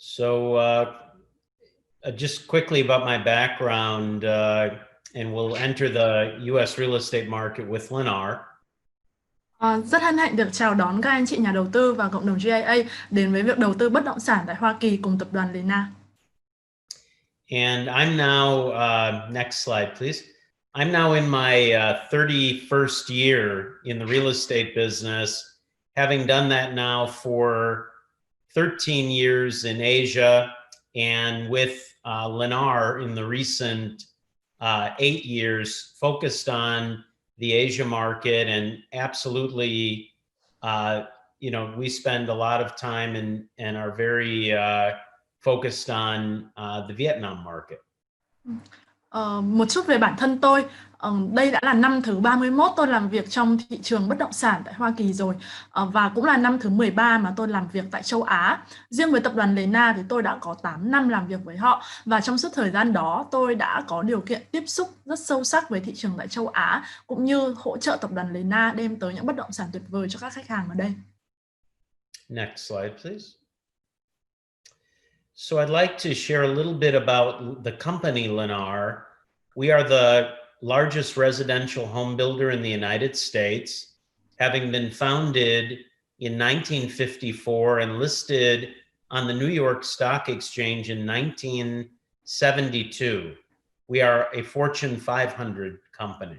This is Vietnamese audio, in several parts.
So just quickly about my background, and we'll enter the US real estate market with Lennar. Rất hân hạnh được chào đón các anh chị nhà đầu tư và cộng đồng GIA đến với việc đầu tư bất động sản tại Hoa Kỳ cùng tập đoàn Lennar. And I'm now, next slide, please. I'm now in my 31st year in the real estate business, having done that now for 13 years in Asia, and with Lennar in the recent 8 years, focused on the Asia market, and absolutely, we spend a lot of time and are very focused on the Vietnam market. Một chút về bản thân tôi, đây đã là năm thứ 31 tôi làm việc trong thị trường bất động sản tại Hoa Kỳ rồi, và cũng là năm thứ 13 mà tôi làm việc tại châu Á. Riêng với tập đoàn Lennar thì tôi đã có 8 năm làm việc với họ, và trong suốt thời gian đó tôi đã có điều kiện tiếp xúc rất sâu sắc với thị trường tại châu Á, cũng như hỗ trợ tập đoàn Lennar đem tới những bất động sản tuyệt vời cho các khách hàng ở đây. Next slide, please. So I'd like to share a little bit about the company Lennar. We are the largest residential home builder in the United States, having been founded in 1954 and listed on the New York Stock Exchange in 1972. We are a Fortune 500 company.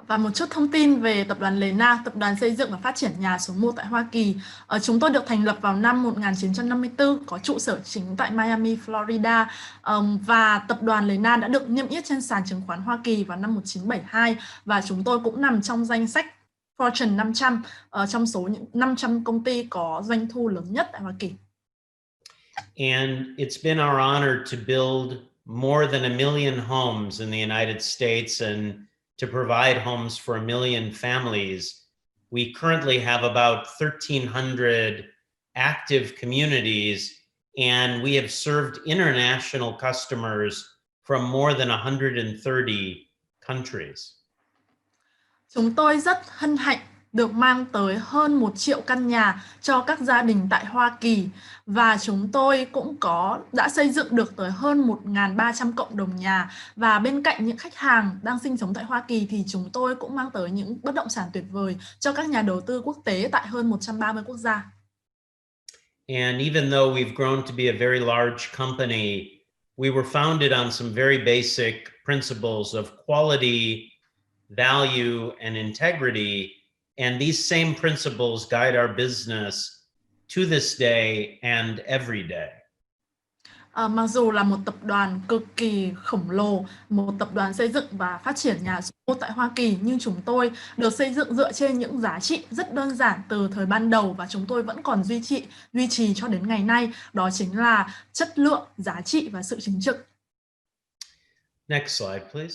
Và một chút thông tin về tập đoàn Lennar, tập đoàn xây dựng và phát triển nhà số 1 tại Hoa Kỳ. Chúng tôi được thành lập vào năm 1954, có trụ sở chính tại Miami, Florida. Và tập đoàn Lennar đã được niêm yết trên sàn chứng khoán Hoa Kỳ vào năm 1972, và chúng tôi cũng nằm trong danh sách Fortune 500, trong số những 500 công ty có doanh thu lớn nhất tại Hoa Kỳ. And it's been our honor to build more than 1 million homes in the United States and to provide homes for 1 million families. We currently have about 1,300 active communities, and we have served international customers from more than 130 countries. Chúng tôi rất hân hạnh được mang tới hơn 1 triệu căn nhà cho các gia đình tại Hoa Kỳ, và chúng tôi cũng đã xây dựng được tới hơn 1.300 cộng đồng nhà, và bên cạnh những khách hàng đang sinh sống tại Hoa Kỳ thì chúng tôi cũng mang tới những bất động sản tuyệt vời cho các nhà đầu tư quốc tế tại hơn 130 quốc gia. And even though we've grown to be a very large company, we were founded on some very basic principles of quality, value, and integrity. And these same principles guide our business to this day and every day. Mặc dù là một tập đoàn cực kỳ khổng lồ, một tập đoàn xây dựng và phát triển nhà số 1 tại Hoa Kỳ, nhưng chúng tôi được xây dựng dựa trên những giá trị rất đơn giản từ thời ban đầu, và chúng tôi vẫn còn duy trì cho đến ngày nay. Đó chính là chất lượng, giá trị và sự chính trực. Next slide, please.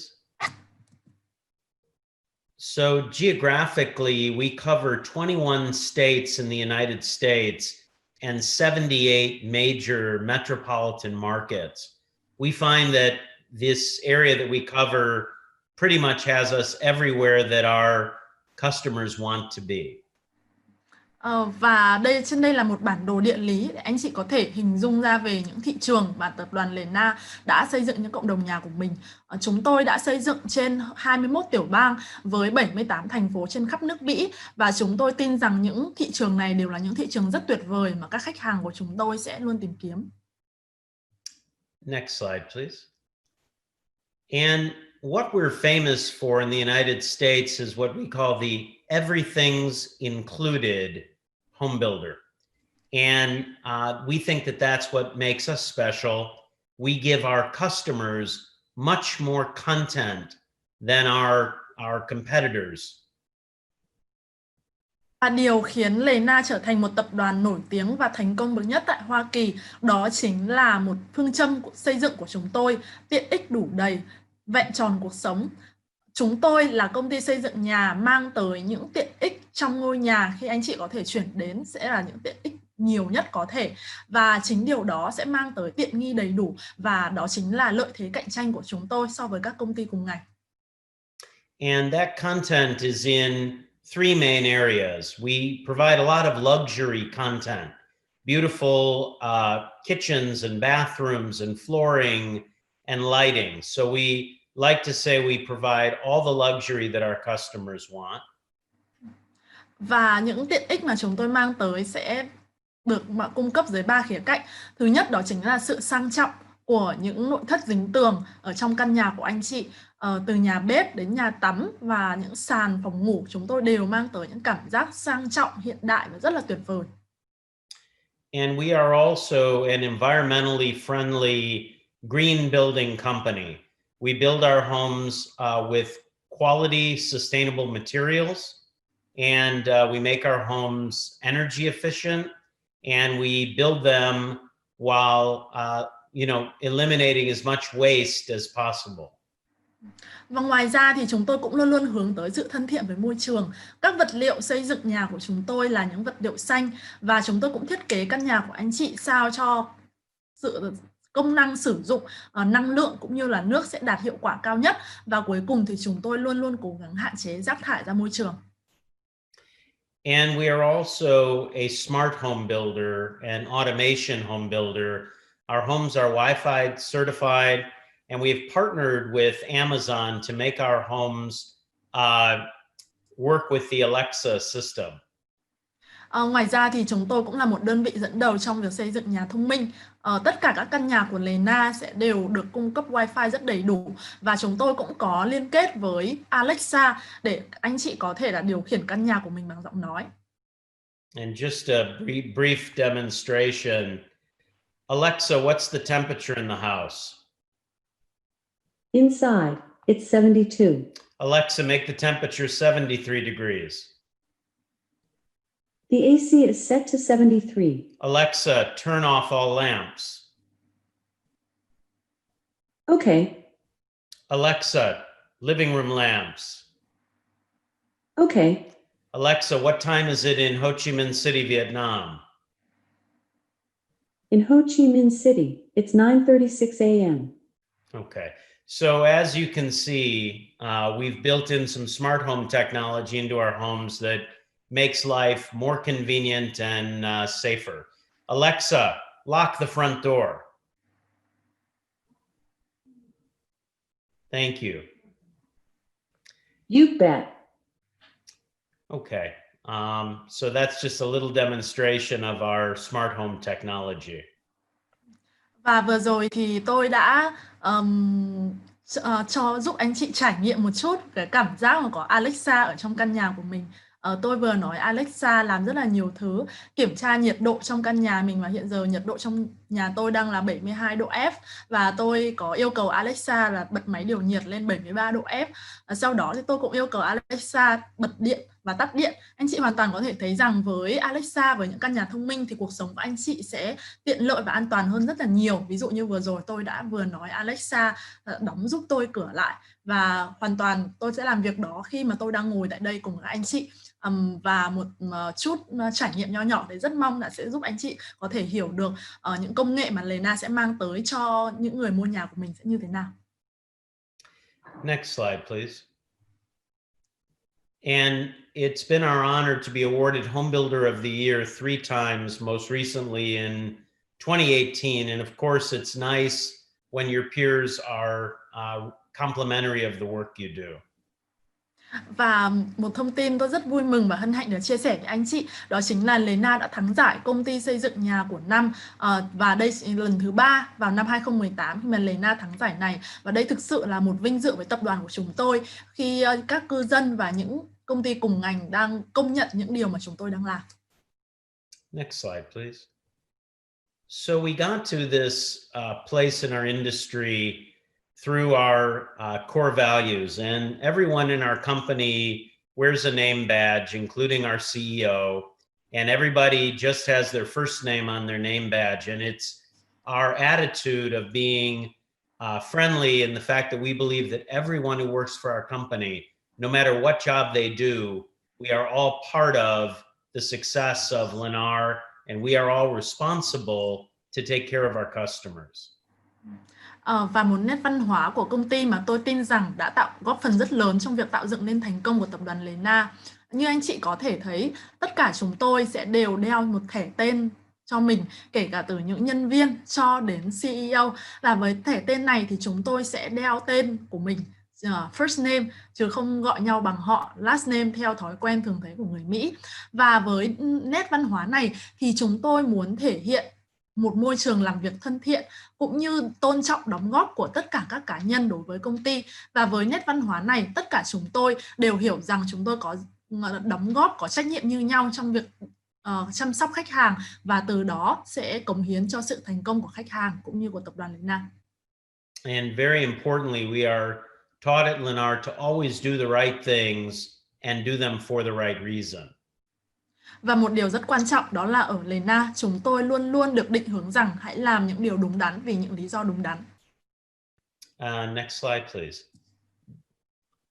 So geographically, we cover 21 states in the United States and 78 major metropolitan markets. We find that this area that we cover pretty much has us everywhere that our customers want to be. Và trên đây là một bản đồ địa lý để anh chị có thể hình dung ra về những thị trường mà tập đoàn Lennar đã xây dựng những cộng đồng nhà của mình. Chúng tôi đã xây dựng trên 21 tiểu bang với 78 thành phố trên khắp nước Mỹ, và chúng tôi tin rằng những thị trường này đều là những thị trường rất tuyệt vời mà các khách hàng của chúng tôi sẽ luôn tìm kiếm. Next slide, please. And what we're famous for in the United States is what we call the everything's included home builder. And we think that that's what makes us special. We give our customers much more content than our competitors. Và điều khiến Lennar trở thành một tập đoàn nổi tiếng và thành công bậc nhất tại Hoa Kỳ, đó chính là một phương châm xây dựng của chúng tôi: tiện ích đủ đầy, vẹn tròn cuộc sống. Chúng tôi là công ty xây dựng nhà mang tới những tiện ích trong ngôi nhà khi anh chị có thể chuyển đến sẽ là những tiện ích nhiều nhất có thể, và chính điều đó sẽ mang tới tiện nghi đầy đủ, và đó chính là lợi thế cạnh tranh của chúng tôi so với các công ty cùng ngành. And that content is in 3 main areas. We provide a lot of luxury content beautiful kitchens and bathrooms and flooring and lighting. So we like to say we provide all the luxury that our customers want. Và những tiện ích mà chúng tôi mang tới sẽ được cung cấp dưới 3 khía cạnh. Thứ nhất đó chính là sự sang trọng của những nội thất dính tường ở trong căn nhà của anh chị. Từ nhà bếp đến nhà tắm và những sàn phòng ngủ, chúng tôi đều mang tới những cảm giác sang trọng, hiện đại và rất là tuyệt vời. And we are also an environmentally friendly green building company. We build our homes with quality, sustainable materials, and we make our homes energy efficient, and we build them while eliminating as much waste as possible. Và ngoài ra thì chúng tôi cũng luôn luôn hướng tới sự thân thiện với môi trường. Các vật liệu xây dựng nhà của chúng tôi là những vật liệu xanh, và chúng tôi cũng thiết kế căn nhà của anh chị sao cho sự công năng sử dụng năng lượng cũng như là nước sẽ đạt hiệu quả cao nhất. Và cuối cùng thì chúng tôi luôn luôn cố gắng hạn chế rác thải ra môi trường. And we are also a smart home builder and automation home builder. Our homes are Wi-Fi certified, and we've partnered with Amazon to make our homes work with the Alexa system. Ngoài ra thì chúng tôi cũng là một đơn vị dẫn đầu trong việc xây dựng nhà thông minh. Tất cả các căn nhà của Lena sẽ đều được cung cấp Wi-Fi rất đầy đủ, và chúng tôi cũng có liên kết với Alexa để anh chị có thể là điều khiển căn nhà của mình bằng giọng nói. And just a brief demonstration. Alexa, what's the temperature in the house? Inside, it's 72. Alexa, make the temperature 73 degrees. The AC is set to 73. Alexa, turn off all lamps. Okay. Alexa, living room lamps. Okay. Alexa, what time is it in Ho Chi Minh City, Vietnam? In Ho Chi Minh City, it's 9:36 a.m. Okay. So as you can see, we've built in some smart home technology into our homes that makes life more convenient and safer. Alexa, lock the front door. Thank you. You bet. Okay. So that's just a little demonstration of our smart home technology. Và vừa rồi thì tôi đã giúp anh chị trải nghiệm một chút cái cảm giác mà có Alexa ở trong căn nhà của mình. Tôi vừa nói Alexa làm rất là nhiều thứ, kiểm tra nhiệt độ trong căn nhà mình, và hiện giờ nhiệt độ trong nhà tôi đang là 72 độ F, và tôi có yêu cầu Alexa là bật máy điều nhiệt lên 73 độ F. Sau đó thì tôi cũng yêu cầu Alexa bật điện và tắt điện. Anh chị hoàn toàn có thể thấy rằng với Alexa, với những căn nhà thông minh thì cuộc sống của anh chị sẽ tiện lợi và an toàn hơn rất là nhiều. Ví dụ như vừa rồi tôi đã vừa nói Alexa đóng giúp tôi cửa lại, và hoàn toàn tôi sẽ làm việc đó khi mà tôi đang ngồi tại đây cùng với anh chị. Và một chút trải nghiệm nho nhỏ thì rất mong là sẽ giúp anh chị có thể hiểu được những công nghệ mà Lena sẽ mang tới cho những người mua nhà của mình sẽ như thế nào. Next slide, please. And it's been our honor to be awarded Home Builder of the Year 3 times, most recently in 2018. And of course, it's nice when your peers are complimentary of the work you do. Và một thông tin tôi rất vui mừng và hân hạnh được chia sẻ với anh chị, đó chính là Lena đã thắng giải công ty xây dựng nhà của năm, và đây là lần thứ 3 vào năm 2018 khi mà Lena thắng giải này, và đây thực sự là một vinh dự với tập đoàn của chúng tôi khi các cư dân và những công ty cùng ngành đang công nhận những điều mà chúng tôi đang làm. Next slide, please. So we got to this place in our industry through our core values, and everyone in our company wears a name badge, including our CEO, and everybody just has their first name on their name badge. And it's our attitude of being friendly, and the fact that we believe that everyone who works for our company, no matter what job they do, we are all part of the success of Lennar, and we are all responsible to take care of our customers. Và một nét văn hóa của công ty mà tôi tin rằng đã góp phần rất lớn trong việc tạo dựng nên thành công của tập đoàn Lena. Như anh chị có thể thấy, tất cả chúng tôi sẽ đều đeo một thẻ tên cho mình, kể cả từ những nhân viên cho đến CEO. Và với thẻ tên này thì chúng tôi sẽ đeo tên của mình, first name, chứ không gọi nhau bằng họ, last name theo thói quen thường thấy của người Mỹ. Và với nét văn hóa này thì chúng tôi muốn thể hiện một môi trường làm việc thân thiện cũng như tôn trọng đóng góp của tất cả các cá nhân đối với công ty. Và với nét văn hóa này, tất cả chúng tôi đều hiểu rằng chúng tôi có đóng góp, có trách nhiệm như nhau trong việc chăm sóc khách hàng, và từ đó sẽ cống hiến cho sự thành công của khách hàng cũng như của tập đoàn Lennar. And very importantly, we are taught at Lennar to always do the right things and do them for the right reason. Và một điều rất quan trọng đó là ở Lennar, chúng tôi luôn luôn được định hướng rằng hãy làm những điều đúng đắn vì những lý do đúng đắn. Next slide, please.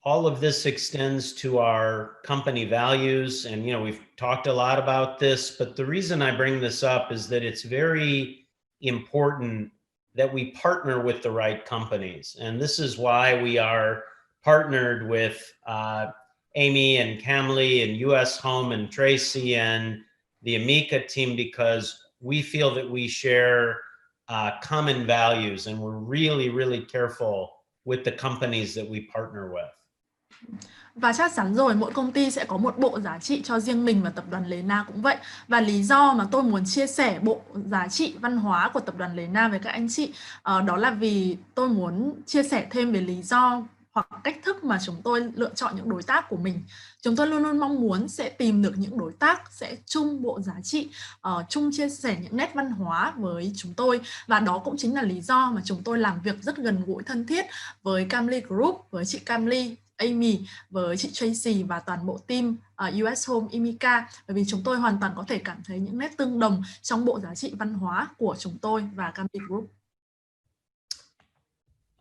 All of this extends to our company values, and we've talked a lot about this, but the reason I bring this up is that it's very important that we partner with the right companies, and this is why we are partnered with Amy and Camly and USHome and Tracy and the Amica team, because we feel that we share common values, and we're really, really careful with the companies that we partner with. Và chắc chắn rồi, mỗi công ty sẽ có một bộ giá trị cho riêng mình, và tập đoàn Lennar cũng vậy. Và lý do mà tôi muốn chia sẻ bộ giá trị văn hóa của tập đoàn Lennar với các anh chị, đó là vì tôi muốn chia sẻ thêm về lý do hoặc cách thức mà chúng tôi lựa chọn những đối tác của mình. Chúng tôi luôn luôn mong muốn sẽ tìm được những đối tác sẽ chung bộ giá trị, chung chia sẻ những nét văn hóa với chúng tôi. Và đó cũng chính là lý do mà chúng tôi làm việc rất gần gũi thân thiết với Camly Group, với chị Camly, Amy, với chị Tracy và toàn bộ team USHome Amica, bởi vì chúng tôi hoàn toàn có thể cảm thấy những nét tương đồng trong bộ giá trị văn hóa của chúng tôi và Camly Group.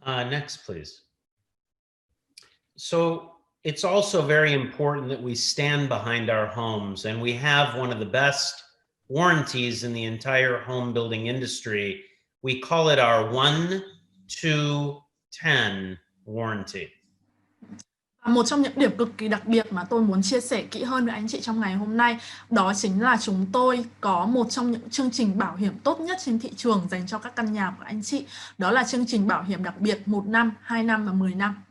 Next, please. So it's also very important that we stand behind our homes, and we have one of the best warranties in the entire home building industry. We call it our 1 to 10 warranty. Một trong những điểm cực kỳ đặc biệt mà tôi muốn chia sẻ kỹ hơn với anh chị trong ngày hôm nay, đó chính là chúng tôi có một trong những chương trình bảo hiểm tốt nhất trên thị trường dành cho các căn nhà của anh chị. Đó là chương trình bảo hiểm đặc biệt 1 năm, 2 năm và 10 năm.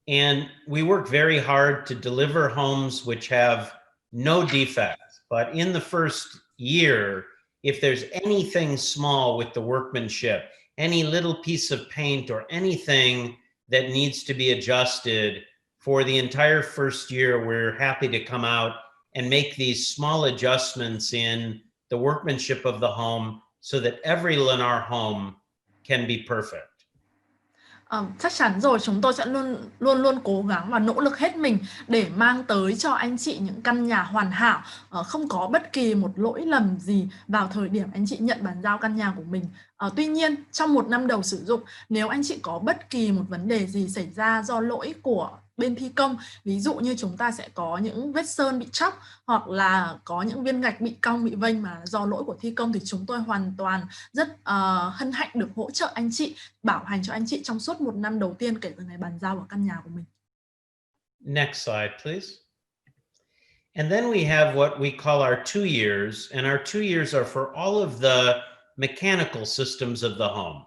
And we work very hard to deliver homes which have no defects. But in the first year, if there's anything small with the workmanship, any little piece of paint or anything that needs to be adjusted, for the entire first year, we're happy to come out and make these small adjustments in the workmanship of the home so that every Lennar home can be perfect. Chắc chắn rồi, chúng tôi sẽ luôn luôn cố gắng và nỗ lực hết mình để mang tới cho anh chị những căn nhà hoàn hảo, không có bất kỳ một lỗi lầm gì vào thời điểm anh chị nhận bàn giao căn nhà của mình. Tuy nhiên, trong 1 năm đầu sử dụng, nếu anh chị có bất kỳ một vấn đề gì xảy ra do lỗi của bên thi công, ví dụ như chúng ta sẽ có những vết sơn bị chóc, hoặc là có những viên gạch bị cong, bị vênh mà do lỗi của thi công, thì chúng tôi hoàn toàn rất hân hạnh được hỗ trợ anh chị, bảo hành cho anh chị trong suốt 1 năm đầu tiên kể từ ngày bàn giao của căn nhà của mình. Next slide, please. And then we have what we call our 2 years, and our 2 years are for all of the mechanical systems of the home.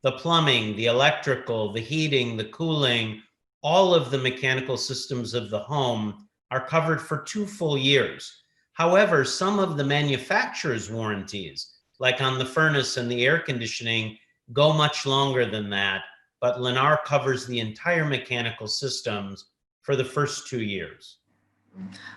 The plumbing, the electrical, the heating, the cooling, all of the mechanical systems of the home are covered for 2 full years. However, some of the manufacturer's warranties, like on the furnace and the air conditioning, go much longer than that, but Lennar covers the entire mechanical systems for the first 2 years.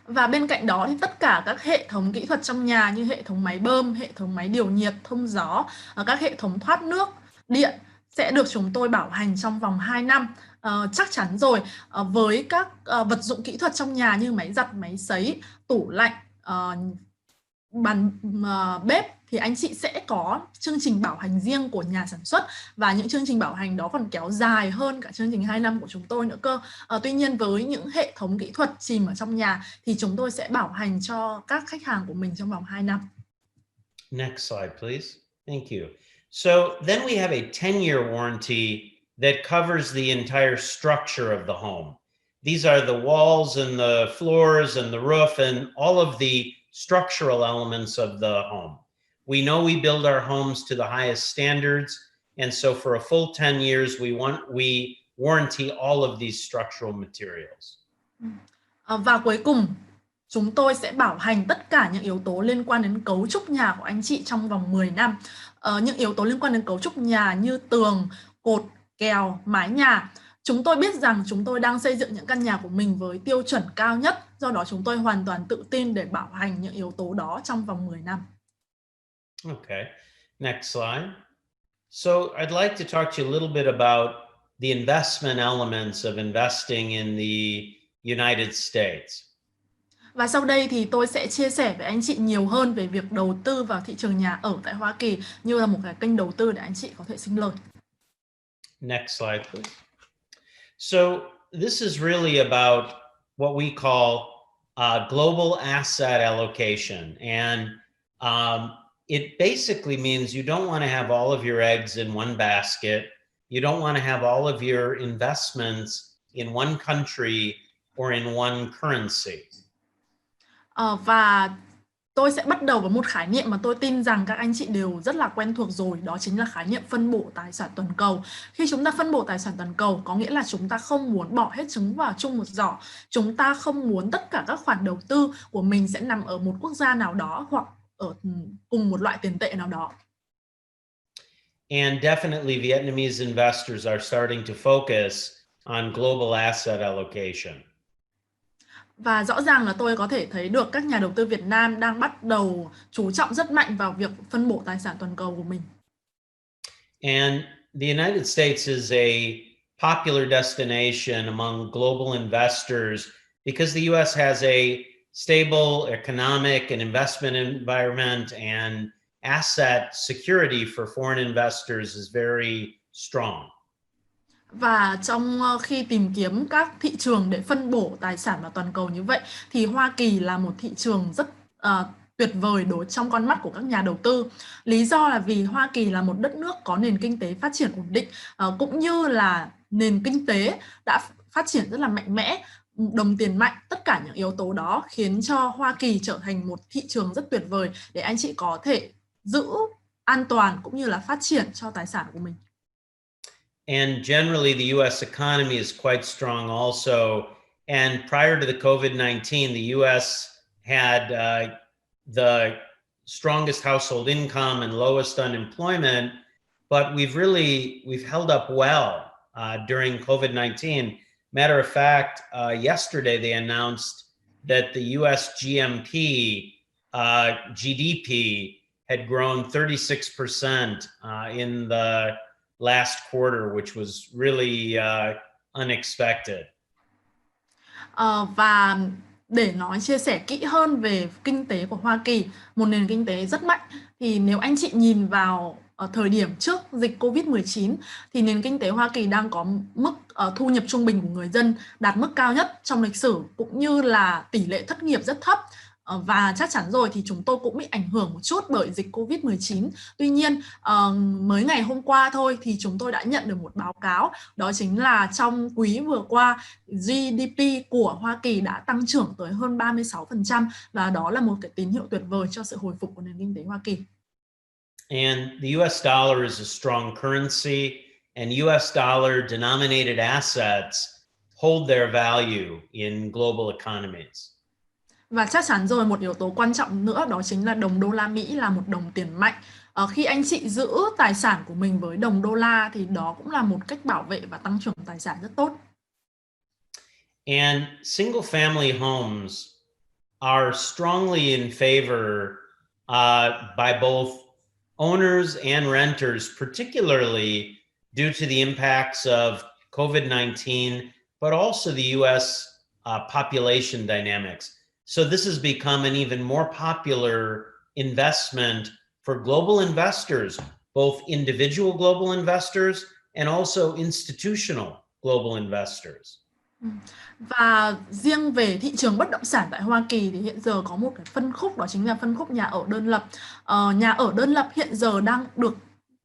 Và bên cạnh đó thì tất cả các hệ thống kỹ thuật trong nhà như hệ thống máy bơm, hệ thống máy điều nhiệt, thông gió, các hệ thống thoát nước, điện sẽ được chúng tôi bảo hành trong vòng 2 năm. Chắc chắn rồi, với các vật dụng kỹ thuật trong nhà như máy giặt, máy sấy, tủ lạnh, bàn bếp thì anh chị sẽ có chương trình bảo hành riêng của nhà sản xuất, và những chương trình bảo hành đó còn kéo dài hơn cả chương trình 2 năm của chúng tôi nữa cơ. Tuy nhiên với những hệ thống kỹ thuật chìm ở trong nhà thì chúng tôi sẽ bảo hành cho các khách hàng của mình trong vòng 2 năm. Next slide, please. Thank you. So then we have a 10-year warranty that covers the entire structure of the home. These are the walls and the floors and the roof and all of the structural elements of the home. We know we build our homes to the highest standards, and so for a full 10 years, we warranty all of these structural materials. Và cuối cùng, chúng tôi sẽ bảo hành tất cả những yếu tố liên quan đến cấu trúc nhà của anh chị trong vòng 10 năm. Những yếu tố liên quan đến cấu trúc nhà như tường, cột, kèo, mái nhà. Chúng tôi biết rằng chúng tôi đang xây dựng những căn nhà của mình với tiêu chuẩn cao nhất, do đó chúng tôi hoàn toàn tự tin để bảo hành những yếu tố đó trong vòng 10 năm. Okay, next slide. So I'd like to talk to you a little bit about the investment elements of investing in the United States. Và sau đây thì tôi sẽ chia sẻ với anh chị nhiều hơn về việc đầu tư vào thị trường nhà ở tại Hoa Kỳ như là một cái kênh đầu tư để anh chị có thể sinh lời. Next slide, please. So this is really about what we call global asset allocation. And it basically means you don't want to have all of your eggs in one basket. You don't want to have all of your investments in one country or in one currency. Và tôi sẽ bắt đầu với một khái niệm mà tôi tin rằng các anh chị đều rất là quen thuộc rồi, đó chính là khái niệm phân bổ tài sản toàn cầu. Khi chúng ta phân bổ tài sản toàn cầu có nghĩa là chúng ta không muốn bỏ hết trứng vào chung một giỏ. Chúng ta không muốn tất cả các khoản đầu tư của mình sẽ nằm ở một quốc gia nào đó hoặc ở cùng một loại tiền tệ nào đó. And definitely Vietnamese investors are starting to focus on global asset allocation. Và rõ ràng là tôi có thể thấy được các nhà đầu tư Việt Nam đang bắt đầu chú trọng rất mạnh vào việc phân bổ tài sản toàn cầu của mình. And the United States is a popular destination among global investors because the US has a stable economic and investment environment, and asset security for foreign investors is very strong. Và trong khi tìm kiếm các thị trường để phân bổ tài sản vào toàn cầu như vậy thì Hoa Kỳ là một thị trường rất tuyệt vời trong con mắt của các nhà đầu tư. Lý do là vì Hoa Kỳ là một đất nước có nền kinh tế phát triển ổn định, cũng như là nền kinh tế đã phát triển rất là mạnh mẽ, đồng tiền mạnh. Tất cả những yếu tố đó khiến cho Hoa Kỳ trở thành một thị trường rất tuyệt vời để anh chị có thể giữ an toàn cũng như là phát triển cho tài sản của mình. And generally, the US economy is quite strong also. And prior to the COVID-19, the US had the strongest household income and lowest unemployment. But we've held up well during COVID-19. Matter of fact, yesterday they announced that the US GDP had grown 36% in the last quarter, which was really unexpected. Và để chia sẻ kỹ hơn về kinh tế của Hoa Kỳ, một nền kinh tế rất mạnh, thì nếu anh chị nhìn vào thời điểm trước dịch Covid-19 thì nền kinh tế Hoa Kỳ đang có mức thu nhập trung bình của người dân đạt mức cao nhất trong lịch sử, cũng như là tỷ lệ thất nghiệp rất thấp. Và chắc chắn rồi thì chúng tôi cũng bị ảnh hưởng một chút bởi dịch Covid-19. Tuy nhiên, mới ngày hôm qua thôi thì chúng tôi đã nhận được một báo cáo, đó chính là trong quý vừa qua, GDP của Hoa Kỳ đã tăng trưởng tới hơn 36%, và đó là một cái tín hiệu tuyệt vời cho sự hồi phục của nền kinh tế Hoa Kỳ. And the US dollar is a strong currency, and US dollar denominated assets hold their value in global economies. Và chắc chắn rồi, một yếu tố quan trọng nữa đó chính là đồng đô la Mỹ là một đồng tiền mạnh. Khi anh chị giữ tài sản của mình với đồng đô la thì đó cũng là một cách bảo vệ và tăng trưởng tài sản rất tốt. And single family homes are strongly in favor by both owners and renters, particularly due to the impacts of COVID-19, but also the US population dynamics. So this has become an even more popular investment for global investors, both individual global investors and also institutional global investors. Và riêng về thị trường bất động sản tại Hoa Kỳ thì hiện giờ có một cái phân khúc, đó chính là phân khúc nhà ở đơn lập. Nhà ở đơn lập hiện giờ đang được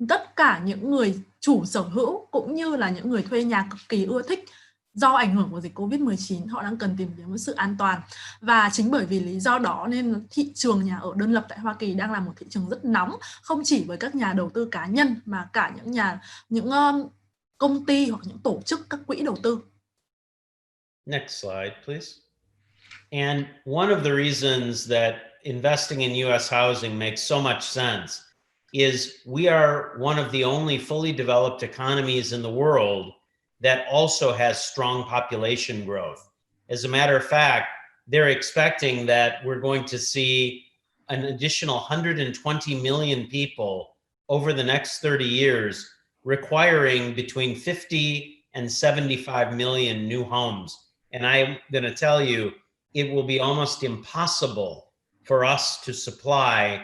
tất cả những người chủ sở hữu cũng như là những người thuê nhà cực kỳ ưa thích. do ảnh hưởng của dịch Covid-19, họ đang cần tìm kiếm một sự an toàn. Và chính bởi vì lý do đó nên thị trường nhà ở đơn lập tại Hoa Kỳ đang là một thị trường rất nóng, không chỉ với các nhà đầu tư cá nhân mà cả những công ty hoặc những tổ chức, các quỹ đầu tư. Next slide, please. And one of the reasons that investing in US housing makes so much sense is we are one of the only fully developed economies in the world that also has strong population growth. As a matter of fact, they're expecting that we're going to see an additional 120 million people over the next 30 years, requiring between 50 and 75 million new homes. And I'm going to tell you, it will be almost impossible for us to supply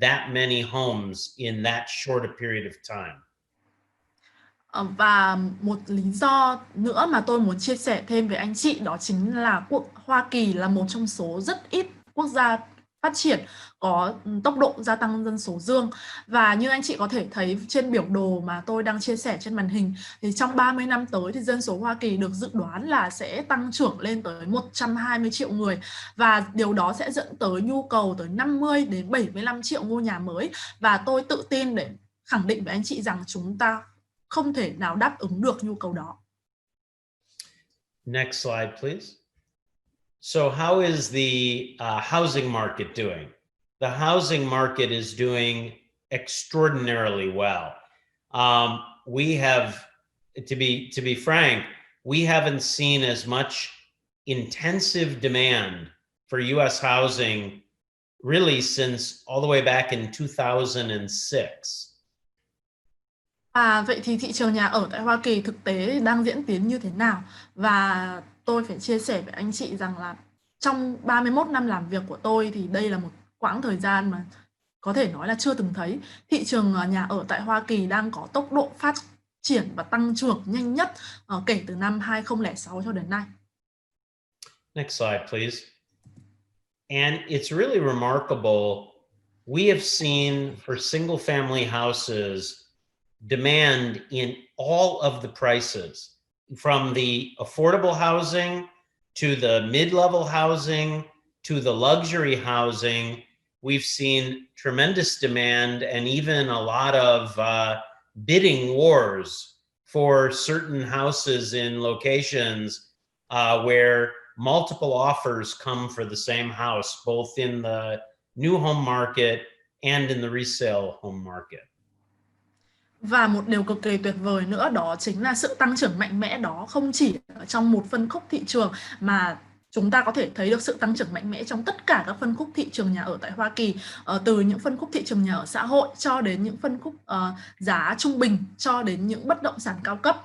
that many homes in that short a period of time. Và một lý do nữa mà tôi muốn chia sẻ thêm với anh chị đó chính là Hoa Kỳ là một trong số rất ít quốc gia phát triển có tốc độ gia tăng dân số dương. Và như anh chị có thể thấy trên biểu đồ mà tôi đang chia sẻ trên màn hình, thì trong 30 năm tới thì dân số Hoa Kỳ được dự đoán là sẽ tăng trưởng lên tới 120 triệu người. Và điều đó sẽ dẫn tới nhu cầu tới 50 đến 75 triệu ngôi nhà mới. Và tôi tự tin để khẳng định với anh chị rằng chúng ta không thể nào đáp ứng được nhu cầu đó. Next slide, please. So how is the housing market doing? The housing market is doing extraordinarily well. We have, to be frank, we haven't seen as much intensive demand for US housing really since all the way back in 2006. Vậy thì thị trường nhà ở tại Hoa Kỳ thực tế đang diễn tiến như thế nào? Và tôi phải chia sẻ với anh chị rằng là trong 31 năm làm việc của tôi thì đây là một quãng thời gian mà có thể nói là chưa từng thấy. Thị trường nhà ở tại Hoa Kỳ đang có tốc độ phát triển và tăng trưởng nhanh nhất kể từ năm 2006 cho đến nay. Next slide, please. And it's really remarkable. We have seen for single family houses demand in all of the prices, from the affordable housing to the mid-level housing to the luxury housing. We've seen tremendous demand and even a lot of bidding wars for certain houses in locations where multiple offers come for the same house, both in the new home market and in the resale home market. Và một điều cực kỳ tuyệt vời nữa đó chính là sự tăng trưởng mạnh mẽ đó không chỉ ở trong một phân khúc thị trường mà chúng ta có thể thấy được sự tăng trưởng mạnh mẽ trong tất cả các phân khúc thị trường nhà ở tại Hoa Kỳ, từ những phân khúc thị trường nhà ở xã hội cho đến những phân khúc giá trung bình cho đến những bất động sản cao cấp.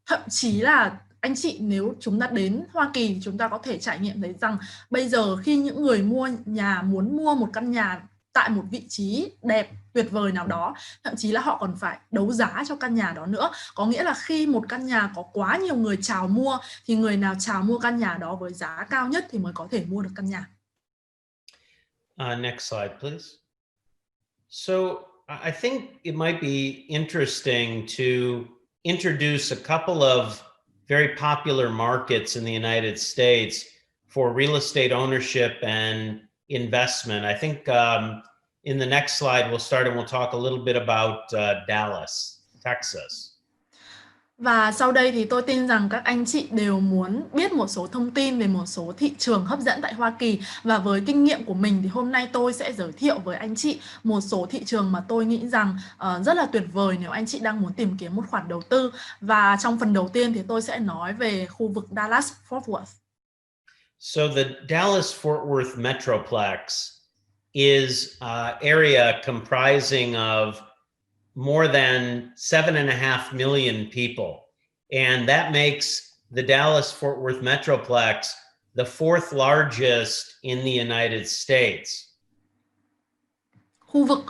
Thậm chí là anh chị nếu chúng ta đến Hoa Kỳ thì chúng ta có thể trải nghiệm thấy rằng bây giờ khi những người mua nhà muốn mua một căn nhà tại một vị trí đẹp tuyệt vời nào đó, thậm chí là họ còn phải đấu giá cho căn nhà đó nữa. Có nghĩa là khi một căn nhà có quá nhiều người chào mua thì người nào chào mua căn nhà đó với giá cao nhất thì mới có thể mua được căn nhà. Next slide, please. So I think it might be interesting to introduce a couple of very popular markets in the United States for real estate ownership and investment. I think in the next slide, we'll start and we'll talk a little bit about Dallas, Texas. Và sau đây thì tôi tin rằng các anh chị đều muốn biết một số thông tin về một số thị trường hấp dẫn tại Hoa Kỳ. Và với kinh nghiệm của mình thì hôm nay tôi sẽ giới thiệu với anh chị một số thị trường mà tôi nghĩ rằng rất là tuyệt vời nếu anh chị đang muốn tìm kiếm một khoản đầu tư. Và trong phần đầu tiên thì tôi sẽ nói về khu vực Dallas-Fort Worth. So the Dallas-Fort Worth Metroplex is area comprising of more than 7.5 million people. And that makes the Dallas-Fort Worth Metroplex the fourth largest in the United States. Khu vực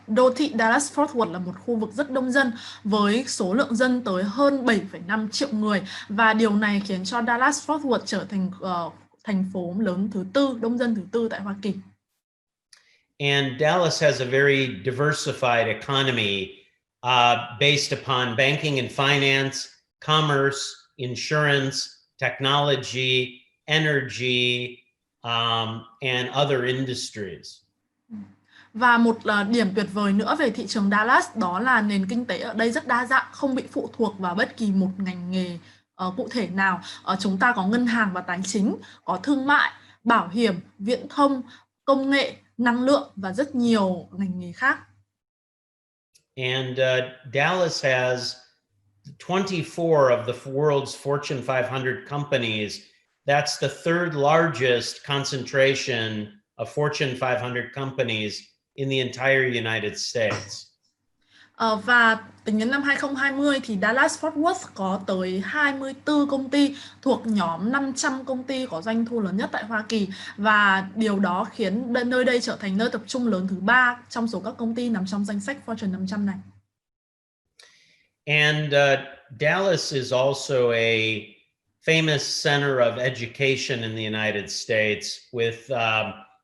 đô thị Dallas-Fort Worth là một khu vực rất đông dân với số lượng dân tới hơn 7,5 triệu người. Và điều này khiến cho Dallas-Fort Worth trở thành thành phố lớn thứ tư, đông dân thứ tư tại Hoa Kỳ. And Dallas has a very diversified economy based upon banking and finance, commerce, insurance, technology, energy, and other industries. Và một điểm tuyệt vời nữa về thị trường Dallas đó là nền kinh tế ở đây rất đa dạng, không bị phụ thuộc vào bất kỳ một ngành nghề cụ thể nào. Chúng ta có ngân hàng và tài chính, có thương mại, bảo hiểm, viễn thông, công nghệ, năng lượng và rất nhiều ngành nghề khác. And Dallas has 24 of the world's Fortune 500 companies. That's the third largest concentration of Fortune 500 companies in the entire United States. Và tính đến năm 2020 thì Dallas-Fort Worth có tới 24 công ty thuộc nhóm 500 công ty có doanh thu lớn nhất tại Hoa Kỳ, và điều đó khiến nơi đây trở thành nơi tập trung lớn thứ 3 trong số các công ty nằm trong danh sách Fortune 500 này. And Dallas is also a famous center of education in the United States with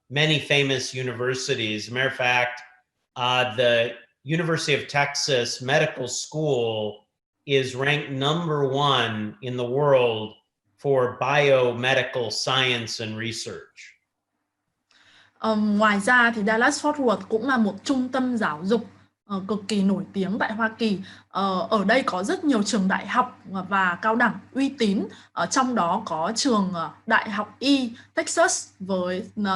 many famous universities. As a matter of fact, the University of Texas Medical School is ranked #1 in the world for biomedical science and research. Ngoài ra thì Dallas-Fort Worth cũng là một trung tâm giáo dục cực kỳ nổi tiếng tại Hoa Kỳ. Ở đây có rất nhiều trường đại học và cao đẳng uy tín, trong đó có trường Đại học Y Texas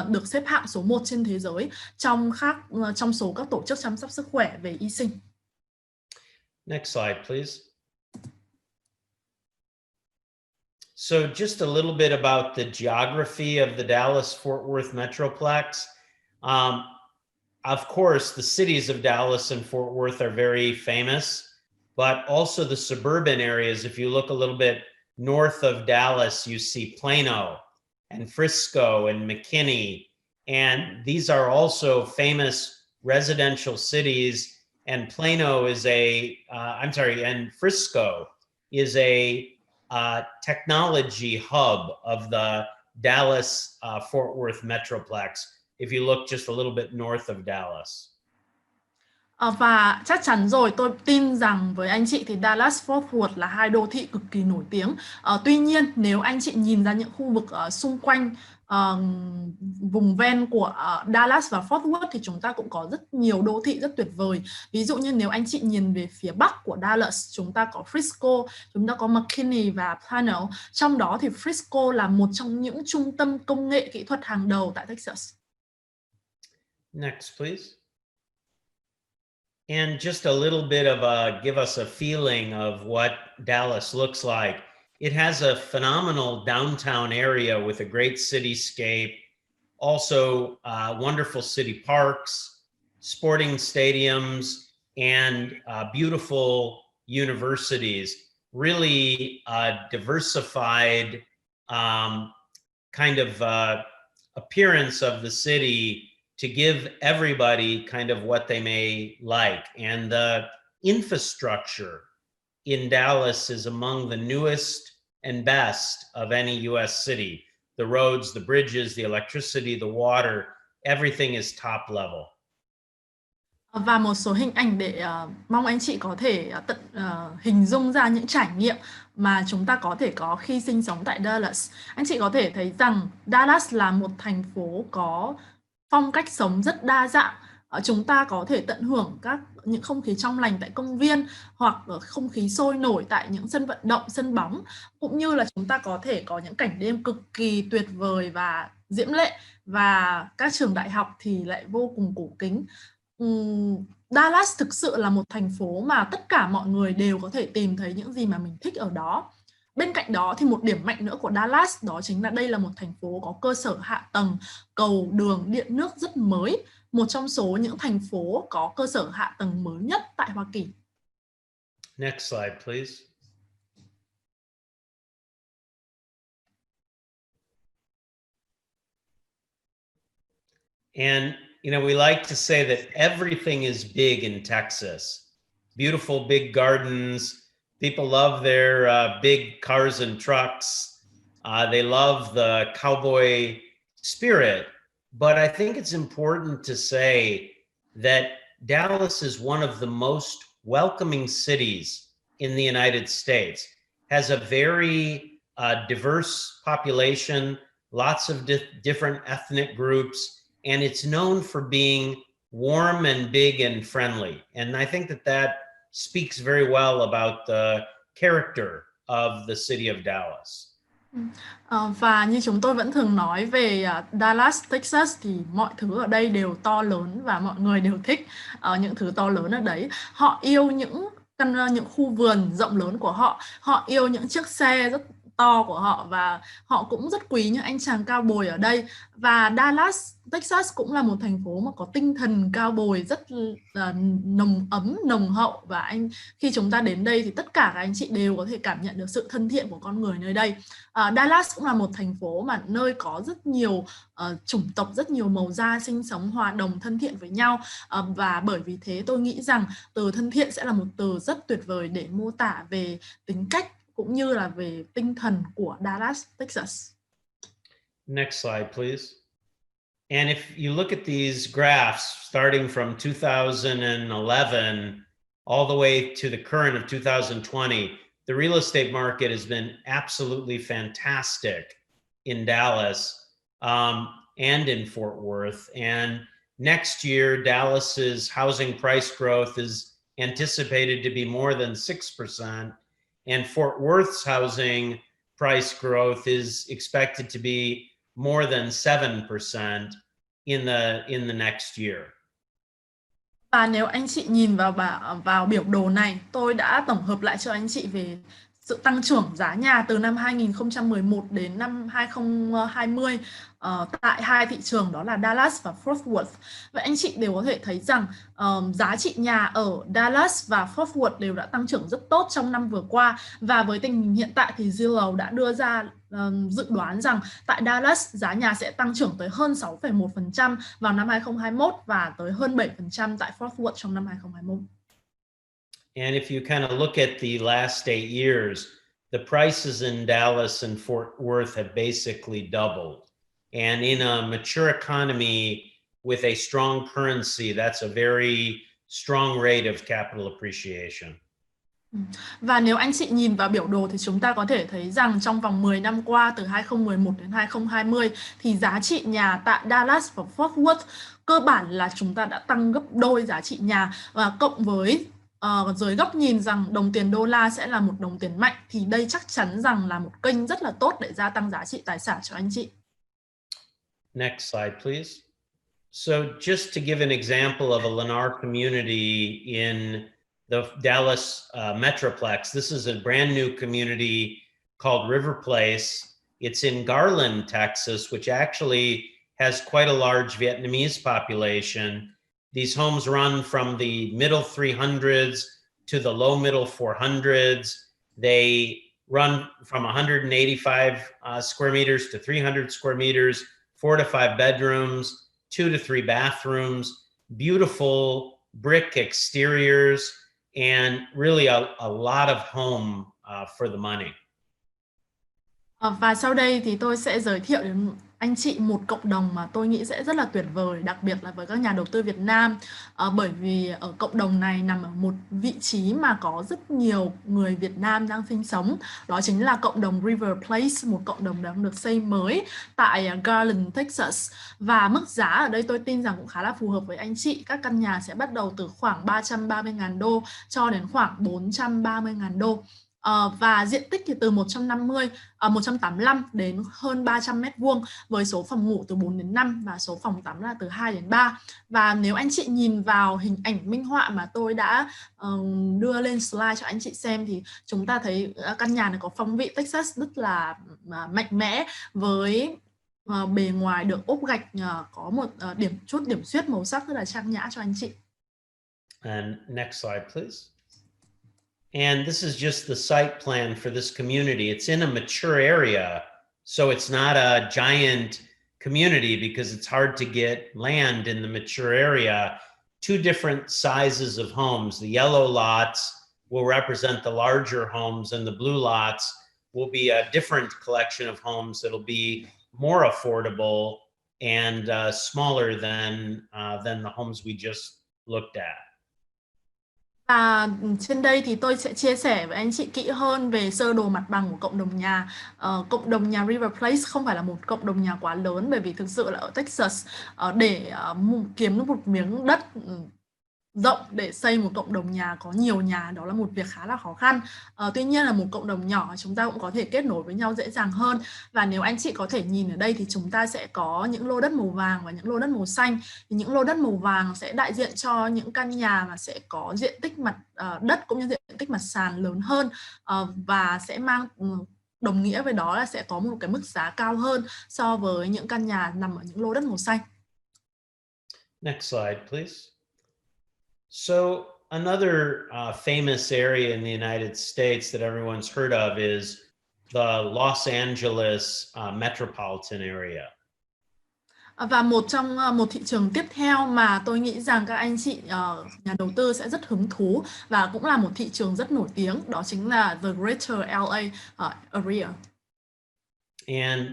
được xếp hạng số 1 trên thế giới trong số các tổ chức chăm sóc sức khỏe về y sinh. Next slide, please. So just a little bit about the geography of the Dallas-Fort Worth Metroplex. Of course, the cities of Dallas and Fort Worth are very famous, but also the suburban areas. If you look a little bit north of Dallas, you see Plano and Frisco and McKinney, and these are also famous residential cities. And Plano is and Frisco is a technology hub of the Dallas-Fort Worth Metroplex, if you look just a little bit north of Dallas. Và chắc chắn rồi, tôi tin rằng với anh chị thì Dallas-Fort Worth là hai đô thị cực kỳ nổi tiếng. Tuy nhiên, nếu anh chị nhìn ra những khu vực xung quanh vùng ven của Dallas và Fort Worth thì chúng ta cũng có rất nhiều đô thị rất tuyệt vời. Ví dụ như nếu anh chị nhìn về phía bắc của Dallas, chúng ta có Frisco, chúng ta có McKinney và Plano. Trong đó thì Frisco là một trong những trung tâm công nghệ kỹ thuật hàng đầu tại Texas. Next, please. And just a little bit of give us a feeling of what Dallas looks like. It has a phenomenal downtown area with a great cityscape, also wonderful city parks, sporting stadiums, and beautiful universities. Really diversified kind of appearance of the city to give everybody kind of what they may like. And the infrastructure in Dallas is among the newest and best of any US city. The roads, the bridges, the electricity, the water, everything is top level. Và một số hình ảnh để mong anh chị có thể hình dung ra những trải nghiệm mà chúng ta có thể có khi sinh sống tại Dallas. Anh chị có thể thấy rằng Dallas là một thành phố có phong cách sống rất đa dạng. Chúng ta có thể tận hưởng những không khí trong lành tại công viên, hoặc không khí sôi nổi tại những sân vận động, sân bóng, cũng như là chúng ta có thể có những cảnh đêm cực kỳ tuyệt vời và diễm lệ, và các trường đại học thì lại vô cùng cổ kính. Dallas thực sự là một thành phố mà tất cả mọi người đều có thể tìm thấy những gì mà mình thích ở đó. Bên cạnh đó thì một điểm mạnh nữa của Dallas đó chính là đây là một thành phố có cơ sở hạ tầng, cầu, đường, điện nước rất mới, một trong số những thành phố có cơ sở hạ tầng mới nhất tại Hoa Kỳ. Next slide, please. And we like to say that everything is big in Texas. Beautiful big gardens. People love their big cars and trucks. They love the cowboy spirit. But I think it's important to say that Dallas is one of the most welcoming cities in the United States. has a very diverse population, lots of different ethnic groups, and it's known for being warm and big and friendly. And I think that speaks very well about the character of the city of Dallas. Và như chúng tôi vẫn thường nói về Dallas, Texas thì mọi thứ ở đây đều to lớn và mọi người đều thích những thứ to lớn ở đấy. Họ yêu những khu vườn rộng lớn của họ, họ yêu những chiếc xe rất to của họ và họ cũng rất quý những anh chàng cao bồi ở đây. Và Dallas, Texas cũng là một thành phố mà có tinh thần cao bồi rất nồng ấm, nồng hậu, và khi chúng ta đến đây thì tất cả các anh chị đều có thể cảm nhận được sự thân thiện của con người nơi đây. Dallas cũng là một thành phố mà nơi có rất nhiều chủng tộc, rất nhiều màu da sinh sống hòa đồng thân thiện với nhau, và bởi vì thế tôi nghĩ rằng từ thân thiện sẽ là một từ rất tuyệt vời để mô tả về tính cách cũng như là về tinh thần của Dallas, Texas. Next slide, please. And if you look at these graphs starting from 2011 all the way to the current of 2020, the real estate market has been absolutely fantastic in Dallas and in Fort Worth. And next year, Dallas's housing price growth is anticipated to be more than 6%. And Fort Worth's housing price growth is expected to be more than 7% in the next year. Và nếu anh chị nhìn vào biểu đồ này, tôi đã tổng hợp lại cho anh chị về sự tăng trưởng giá nhà từ năm 2011 đến năm 2020 tại hai thị trường đó là Dallas và Fort Worth. Và anh chị đều có thể thấy rằng giá trị nhà ở Dallas và Fort Worth đều đã tăng trưởng rất tốt trong năm vừa qua. Và với tình hình hiện tại thì Zillow đã đưa ra dự đoán rằng tại Dallas giá nhà sẽ tăng trưởng tới hơn 6,1% vào năm 2021 và tới hơn 7% tại Fort Worth trong năm 2021. And if you kind of look at the last 8 years, the prices in Dallas and Fort Worth have basically doubled. And in a mature economy with a strong currency, that's a very strong rate of capital appreciation. Và nếu anh chị nhìn vào biểu đồ thì chúng ta có thể thấy rằng trong vòng 10 năm qua từ 2011 đến 2020 thì giá trị nhà tại Dallas và Fort Worth cơ bản là chúng ta đã tăng gấp đôi giá trị nhà, và cộng với dưới góc nhìn rằng đồng tiền đô la sẽ là một đồng tiền mạnh thì đây chắc chắn rằng là một kênh rất là tốt để gia tăng giá trị tài sản cho anh chị. Next slide, please. So just to give an example of a Lennar community in the Dallas Metroplex, this is a brand new community called River Place. It's in Garland, Texas, which actually has quite a large Vietnamese population. These homes run from the middle 300s to the low middle 400s. They run from 185 square meters to 300 square meters, 4 to 5 bedrooms, 2 to 3 bathrooms, beautiful brick exteriors, and really a lot of home for the money. Và sau đây thì tôi sẽ giới thiệu đến anh chị một cộng đồng mà tôi nghĩ sẽ rất là tuyệt vời, đặc biệt là với các nhà đầu tư Việt Nam, bởi vì ở cộng đồng này nằm ở một vị trí mà có rất nhiều người Việt Nam đang sinh sống. Đó chính là cộng đồng River Place, một cộng đồng đang được xây mới tại Garland, Texas. Và mức giá ở đây tôi tin rằng cũng khá là phù hợp với anh chị. Các căn nhà sẽ bắt đầu từ khoảng 330.000 đô cho đến khoảng 430.000 đô. Và diện tích thì từ 185 đến hơn 300 m2 với số phòng ngủ từ 4 đến 5 và số phòng tắm là từ 2 đến 3. Và nếu anh chị nhìn vào hình ảnh minh họa mà tôi đã đưa lên slide cho anh chị xem thì chúng ta thấy căn nhà này có phong vị Texas rất là mạnh mẽ, với bề ngoài được ốp gạch, có một điểm xuyết màu sắc rất là trang nhã cho anh chị. And next slide, please. And this is just the site plan for this community. It's in a mature area, so it's not a giant community because it's hard to get land in the mature area. Two different sizes of homes. The yellow lots will represent the larger homes, and the blue lots will be a different collection of homes that'll be more affordable and smaller than the homes we just looked at. Và trên đây thì tôi sẽ chia sẻ với anh chị kỹ hơn về sơ đồ mặt bằng của cộng đồng nhà. Cộng đồng nhà River Place không phải là một cộng đồng nhà quá lớn, bởi vì thực sự là ở Texas để kiếm một miếng đất rộng để xây một cộng đồng nhà có nhiều nhà, đó là một việc khá là khó khăn. Tuy nhiên là một cộng đồng nhỏ chúng ta cũng có thể kết nối với nhau dễ dàng hơn. Và nếu anh chị có thể nhìn ở đây thì chúng ta sẽ có những lô đất màu vàng và những lô đất màu xanh. Thì những lô đất màu vàng sẽ đại diện cho những căn nhà mà sẽ có diện tích mặt đất cũng như diện tích mặt sàn lớn hơn, và sẽ mang đồng nghĩa với đó là sẽ có một cái mức giá cao hơn so với những căn nhà nằm ở những lô đất màu xanh. Next slide, please. So another famous area in the United States that everyone's heard of is the Los Angeles metropolitan area. Và một thị trường tiếp theo mà tôi nghĩ rằng các anh chị nhà đầu tư sẽ rất hứng thú và cũng là một thị trường rất nổi tiếng, đó chính là the Greater LA area. And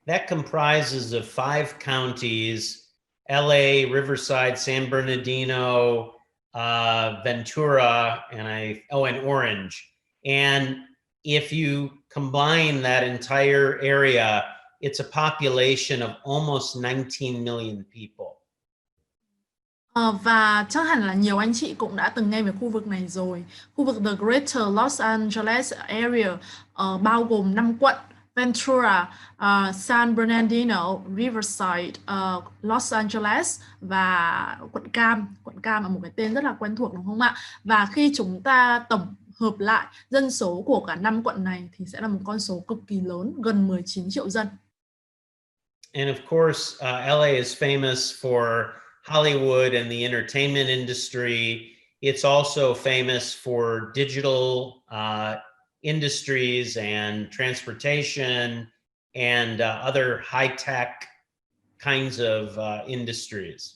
that comprises of 5 counties: LA, Riverside, San Bernardino, Ventura, and Orange. And if you combine that entire area, it's a population of almost 19 million people. Và chắc hẳn là nhiều anh chị cũng đã từng nghe về khu vực này rồi. Khu vực the Greater Los Angeles area bao gồm 5 quận: Ventura, San Bernardino, Riverside, Los Angeles và quận Cam. Quận Cam là một cái tên rất là quen thuộc đúng không ạ? Và khi chúng ta tổng hợp lại dân số của cả 5 quận này thì sẽ là một con số cực kỳ lớn, gần 19 triệu dân. And of course, LA is famous for Hollywood and the entertainment industry. It's also famous for digital industries and transportation and other high-tech kinds of industries.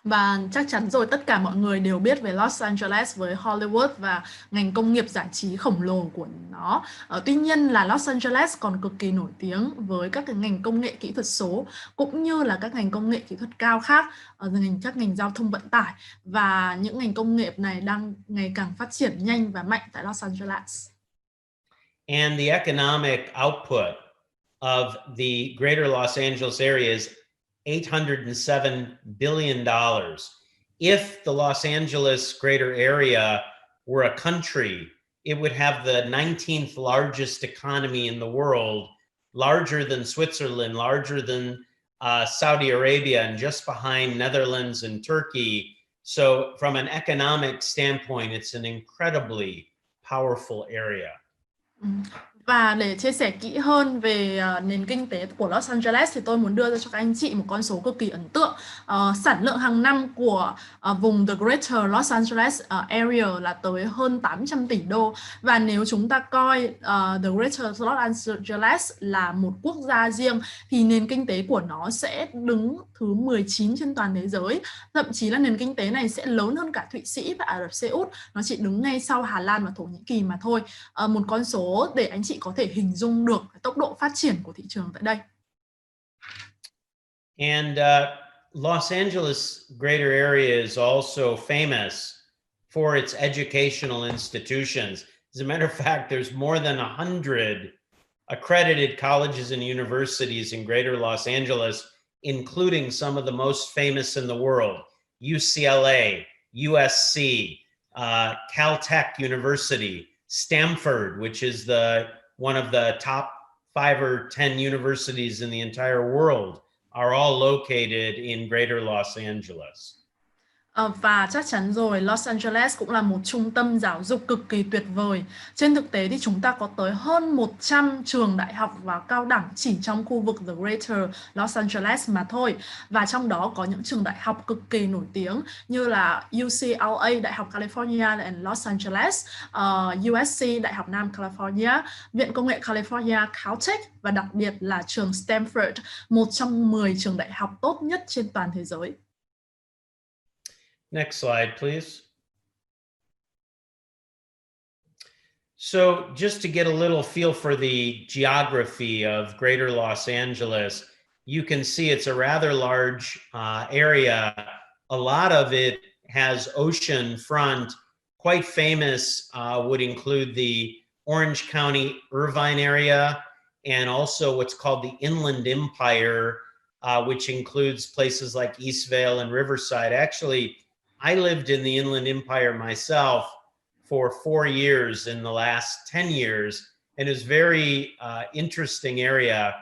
Và chắc chắn rồi, tất cả mọi người đều biết về Los Angeles với Hollywood và ngành công nghiệp giải trí khổng lồ của nó. Tuy nhiên là Los Angeles còn cực kỳ nổi tiếng với các cái ngành công nghệ kỹ thuật số cũng như là các ngành công nghệ kỹ thuật cao khác, các ngành giao thông vận tải, và những ngành công nghiệp này đang ngày càng phát triển nhanh và mạnh tại Los Angeles. And the economic output of the greater Los Angeles area is $807 billion. If the Los Angeles greater area were a country, it would have the 19th largest economy in the world, larger than Switzerland, larger than Saudi Arabia, and just behind Netherlands and Turkey. So from an economic standpoint, it's an incredibly powerful area. Và để chia sẻ kỹ hơn về nền kinh tế của Los Angeles thì tôi muốn đưa ra cho các anh chị một con số cực kỳ ấn tượng. Sản lượng hàng năm của vùng The Greater Los Angeles area là tới hơn 800 tỷ đô. Và nếu chúng ta coi The Greater Los Angeles là một quốc gia riêng thì nền kinh tế của nó sẽ đứng thứ 19 trên toàn thế giới. Thậm chí là nền kinh tế này sẽ lớn hơn cả Thụy Sĩ và Ả Rập Xê Út. Nó chỉ đứng ngay sau Hà Lan và Thổ Nhĩ Kỳ mà thôi. Một con số để anh chị có thể hình dung được tốc độ phát triển của thị trường tại đây. And Los Angeles greater area is also famous for its educational institutions. As a matter of fact, there's more than 100 accredited colleges and universities in greater Los Angeles, including some of the most famous in the world: UCLA, USC, Caltech University, Stanford, which is one of the top 5 or 10 universities in the entire world, are all located in greater Los Angeles. Và chắc chắn rồi, Los Angeles cũng là một trung tâm giáo dục cực kỳ tuyệt vời. Trên thực tế thì chúng ta có tới hơn 100 trường đại học và cao đẳng chỉ trong khu vực The Greater Los Angeles mà thôi. Và trong đó có những trường đại học cực kỳ nổi tiếng như là UCLA, Đại học California and Los Angeles, USC, Đại học Nam California, Viện Công nghệ California, Caltech, và đặc biệt là trường Stanford, một trong 10 trường đại học tốt nhất trên toàn thế giới. Next slide, please. So just to get a little feel for the geography of greater Los Angeles, you can see it's a rather large area. A lot of it has ocean front. quite famous would include the Orange County, Irvine area, and also what's called the Inland Empire, which includes places like Eastvale and Riverside. Actually, I lived in the Inland Empire myself for 4 years in the last 10 years, and it was very interesting area.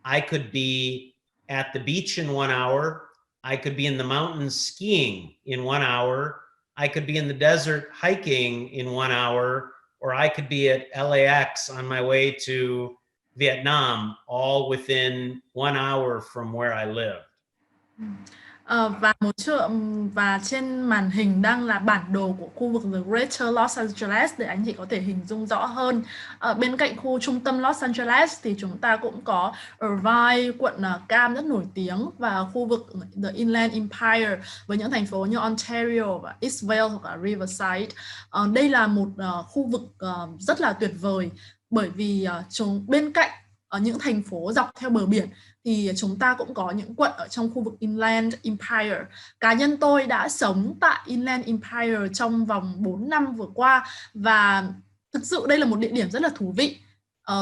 I could be at the beach in 1 hour. I could be in the mountains skiing in 1 hour. I could be in the desert hiking in 1 hour, or I could be at LAX on my way to Vietnam, all within 1 hour from where I lived. Và trên màn hình đang là bản đồ của khu vực The Greater Los Angeles để anh chị có thể hình dung rõ hơn. Bên cạnh khu trung tâm Los Angeles thì chúng ta cũng có Irvine, quận cam rất nổi tiếng, và khu vực The Inland Empire với những thành phố như Ontario và Eastvale hoặc là Riverside. Đây là một khu vực rất là tuyệt vời, bởi vì bên cạnh những thành phố dọc theo bờ biển thì chúng ta cũng có những quận ở trong khu vực Inland Empire. Cá nhân tôi đã sống tại Inland Empire trong vòng 4 năm vừa qua, và thực sự đây là một địa điểm rất là thú vị.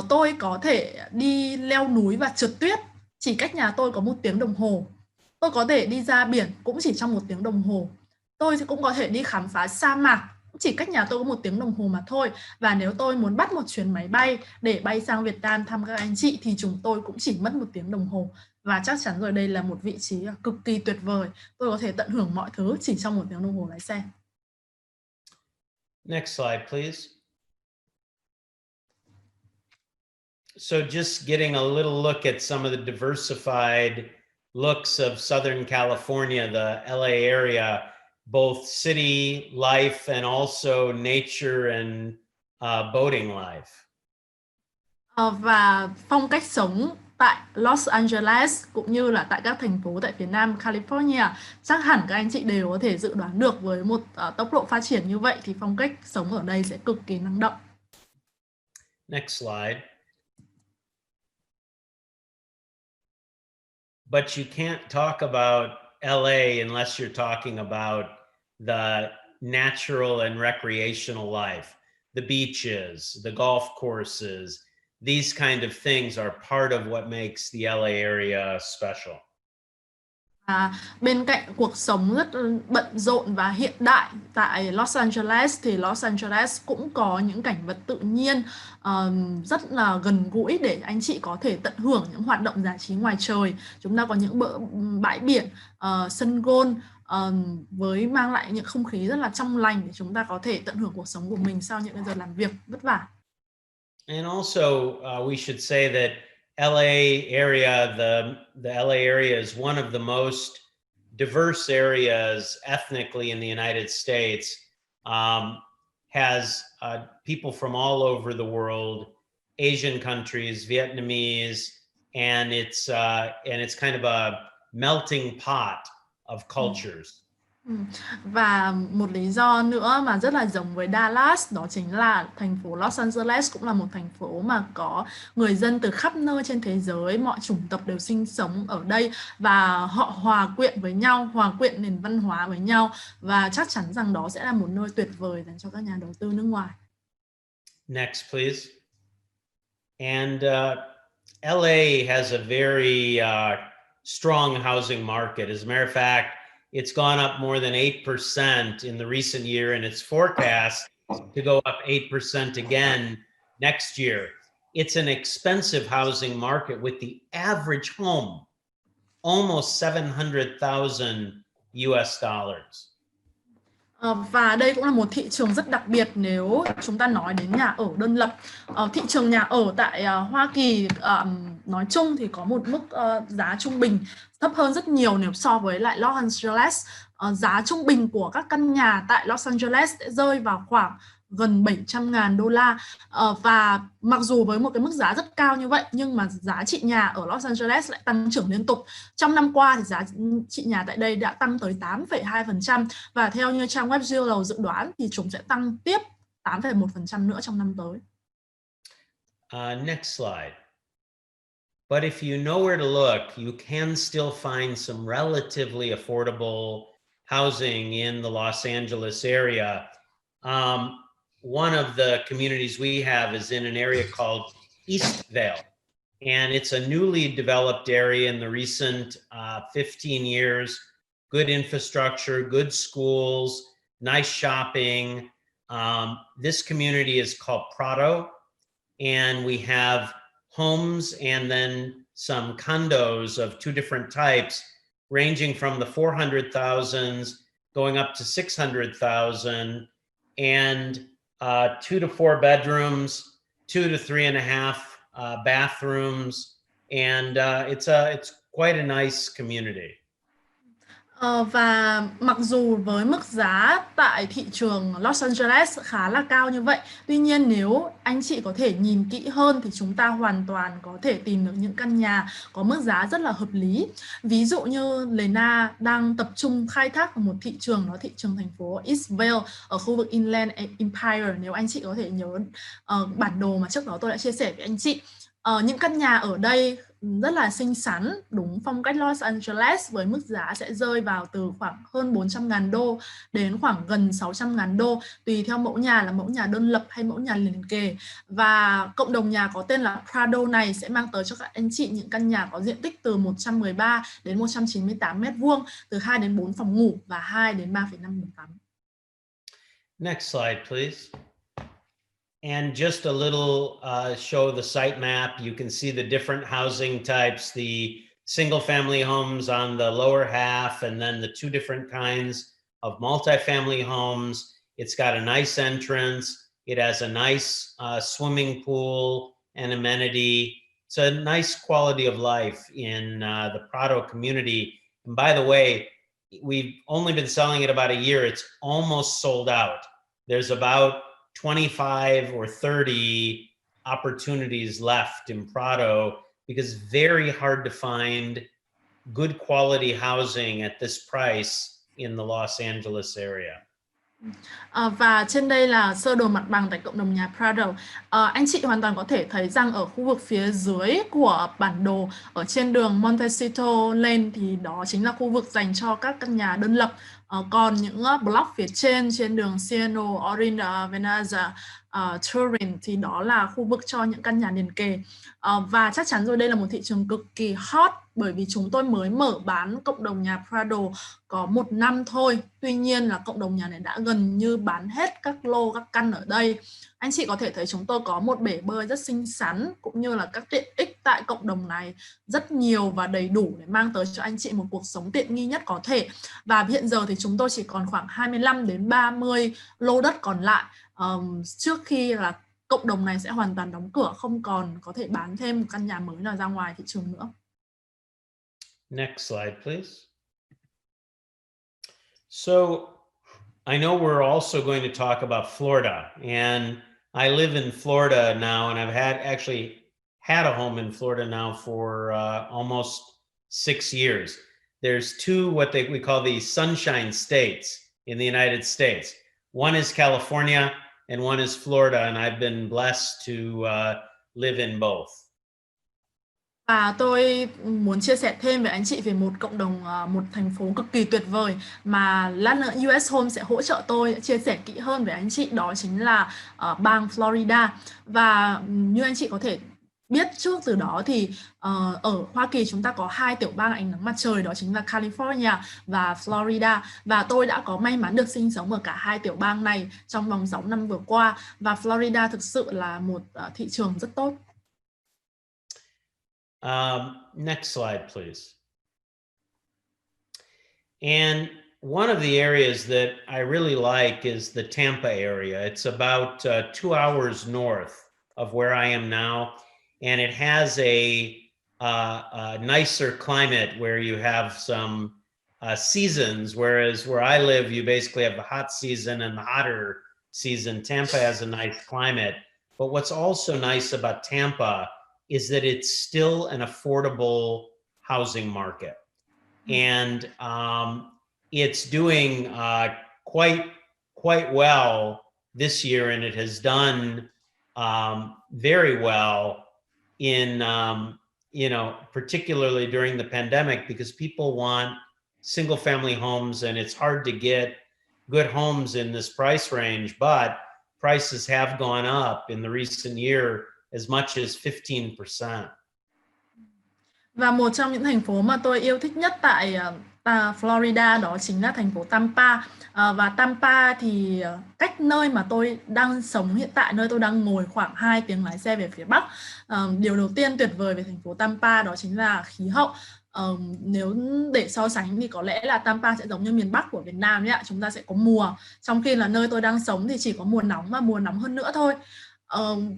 Tôi có thể đi leo núi và trượt tuyết chỉ cách nhà tôi có 1 tiếng đồng hồ. Tôi có thể đi ra biển cũng chỉ trong 1 tiếng đồng hồ. Tôi cũng có thể đi khám phá sa mạc chỉ cách nhà tôi có 1 tiếng đồng hồ mà thôi. Và nếu tôi muốn bắt một chuyến máy bay để bay sang Việt Nam thăm các anh chị thì chúng tôi cũng chỉ mất 1 tiếng đồng hồ. Và chắc chắn rồi, đây là một vị trí cực kỳ tuyệt vời. Tôi có thể tận hưởng mọi thứ chỉ trong 1 tiếng đồng hồ lái xe. Next slide, please. So just getting a little look at some of the diversified looks of Southern California, the LA area, both city life and also nature and boating life. Và phong cách sống tại Los Angeles cũng như là tại các thành phố tại phía Nam California, chắc hẳn các anh chị đều có thể dự đoán được, với một tốc độ phát triển như vậy thì phong cách sống ở đây sẽ cực kỳ năng động. Next slide. But you can't talk about LA unless you're talking about the natural and recreational life, the beaches, the golf courses. These kind of things are part of what makes the LA area special. Bên cạnh cuộc sống rất bận rộn và hiện đại tại Los Angeles thì Los Angeles cũng có những cảnh vật tự nhiên rất là gần gũi để anh chị có thể tận hưởng những hoạt động giải trí ngoài trời. Chúng ta có những bãi biển, sân golf với mang lại những không khí rất là trong lành để chúng ta có thể tận hưởng cuộc sống của mình sau những giờ làm việc vất vả. And also we should say that LA area, the LA area is one of the most diverse areas ethnically in the United States. Has people from all over the world, Asian countries, Vietnamese, and it's kind of a melting pot of cultures. Và một lý do nữa mà rất là giống với Dallas, đó chính là thành phố Los Angeles cũng là một thành phố mà có người dân từ khắp nơi trên thế giới, mọi chủng tộc đều sinh sống ở đây và họ hòa quyện với nhau, hòa quyện nền văn hóa với nhau, và chắc chắn rằng đó sẽ là một nơi tuyệt vời dành cho các nhà đầu tư nước ngoài. Next, please. And LA has a very strong housing market. As a matter of fact, it's gone up more than 8% in the recent year, and it's forecast to go up 8% again next year. It's an expensive housing market with the average home almost $700,000 US. Và đây cũng là một thị trường rất đặc biệt nếu chúng ta nói đến nhà ở đơn lập. Thị trường nhà ở tại Hoa Kỳ nói chung thì có một mức giá trung bình thấp hơn rất nhiều nếu so với lại Los Angeles. Giá trung bình của các căn nhà tại Los Angeles sẽ rơi vào khoảng gần $700,000. Và mặc dù với một cái mức giá rất cao như vậy nhưng mà giá trị nhà ở Los Angeles lại tăng trưởng liên tục. Trong năm qua thì giá trị nhà tại đây đã tăng tới 8,2%, và theo như trang web Zillow dự đoán thì chúng sẽ tăng tiếp 8,1% nữa trong năm tới. Next slide. But if you know where to look, you can still find some relatively affordable housing in the Los Angeles area. one of the communities we have is in an area called Eastvale. And it's a newly developed area in the recent 15 years. Good infrastructure, good schools, nice shopping. This community is called Prado, and we have homes and then some condos of two different types, ranging from the 400,000s going up to 600,000, and 2 to 4 bedrooms, 2 to 3.5 bathrooms, and it's quite a nice community. Và mặc dù với mức giá tại thị trường Los Angeles khá là cao như vậy, tuy nhiên nếu anh chị có thể nhìn kỹ hơn thì chúng ta hoàn toàn có thể tìm được những căn nhà có mức giá rất là hợp lý. Ví dụ như Lena đang tập trung khai thác một thị trường, đó thị trường thành phố Eastvale ở khu vực Inland Empire. Nếu anh chị có thể nhớ bản đồ mà trước đó tôi đã chia sẻ với anh chị, những căn nhà ở đây rất là xinh xắn, đúng phong cách Los Angeles, với mức giá sẽ rơi vào từ khoảng hơn 400.000 đô đến khoảng gần 600.000 đô, tùy theo mẫu nhà là mẫu nhà đơn lập hay mẫu nhà liền kề. Và cộng đồng nhà có tên là Prado này sẽ mang tới cho các anh chị những căn nhà có diện tích từ 113 đến 198 mét vuông, từ 2 đến 4 phòng ngủ và 2 đến 3,5 buồng tắm. Next slide, please. And just a little show the site map. You can see the different housing types, the single family homes on the lower half, and then the two different kinds of multifamily homes. It's got a nice entrance. It has a nice swimming pool and amenity. It's a nice quality of life in the Prado community. And by the way, we've only been selling it about a year. It's almost sold out. There's about 25 or 30 opportunities left in Prado because it's very hard to find good quality housing at this price in the Los Angeles area. Và trên đây là sơ đồ mặt bằng tại cộng đồng nhà Prado. Anh chị hoàn toàn có thể thấy rằng ở khu vực phía dưới của bản đồ, ở trên đường Montecito Lane, thì đó chính là khu vực dành cho các căn nhà đơn lập. Còn những block phía trên đường Cieno, Orange, Veneza, Turin thì đó là khu vực cho những căn nhà liền kề. Và chắc chắn rồi, đây là một thị trường cực kỳ hot bởi vì chúng tôi mới mở bán cộng đồng nhà Prado có 1 năm thôi. Tuy nhiên là cộng đồng nhà này đã gần như bán hết các lô, các căn ở đây. Anh chị có thể thấy chúng tôi có một bể bơi rất xinh xắn, cũng như là các tiện ích tại cộng đồng này rất nhiều và đầy đủ để mang tới cho anh chị một cuộc sống tiện nghi nhất có thể. Và hiện giờ thì chúng tôi chỉ còn khoảng 25 đến 30 lô đất còn lại trước khi là cộng đồng này sẽ hoàn toàn đóng cửa, không còn có thể bán thêm một căn nhà mới nào ra ngoài thị trường nữa. Next slide, please. So I know we're also going to talk about Florida, and I live in Florida now, and I've actually had a home in Florida now for almost 6 years. There's two we call the sunshine states in the United States. One is California and one is Florida, and I've been blessed to live in both. Và tôi muốn chia sẻ thêm với anh chị về một cộng đồng, một thành phố cực kỳ tuyệt vời mà lát nữa USHome sẽ hỗ trợ tôi chia sẻ kỹ hơn với anh chị, đó chính là bang Florida. Và như anh chị có thể biết trước từ đó thì ở Hoa Kỳ chúng ta có 2 tiểu bang ánh nắng mặt trời, đó chính là California và Florida. Và tôi đã có may mắn được sinh sống ở cả 2 tiểu bang này trong vòng 6 năm vừa qua. Và Florida thực sự là một thị trường rất tốt. Next slide, please. And one of the areas that I really like is the Tampa area. It's about 2 hours north of where I am now, and it has a nicer climate where you have some seasons, whereas where I live, you basically have the hot season and the hotter season. Tampa has a nice climate, but what's also nice about Tampa is that it's still an affordable housing market. And it's doing quite well this year, and it has done very well in, particularly during the pandemic, because people want single family homes and it's hard to get good homes in this price range, but prices have gone up in the recent year as much as 15%. Và một trong những thành phố mà tôi yêu thích nhất tại Florida đó chính là thành phố Tampa. Và Tampa thì cách nơi mà tôi đang sống hiện tại, nơi tôi đang ngồi, khoảng 2 tiếng lái xe về phía Bắc. Điều đầu tiên tuyệt vời về thành phố Tampa đó chính là khí hậu. Nếu để so sánh thì có lẽ là Tampa sẽ giống như miền Bắc của Việt Nam nhé. Chúng ta sẽ có mùa, trong khi là nơi tôi đang sống thì chỉ có mùa nóng và mùa nóng hơn nữa thôi.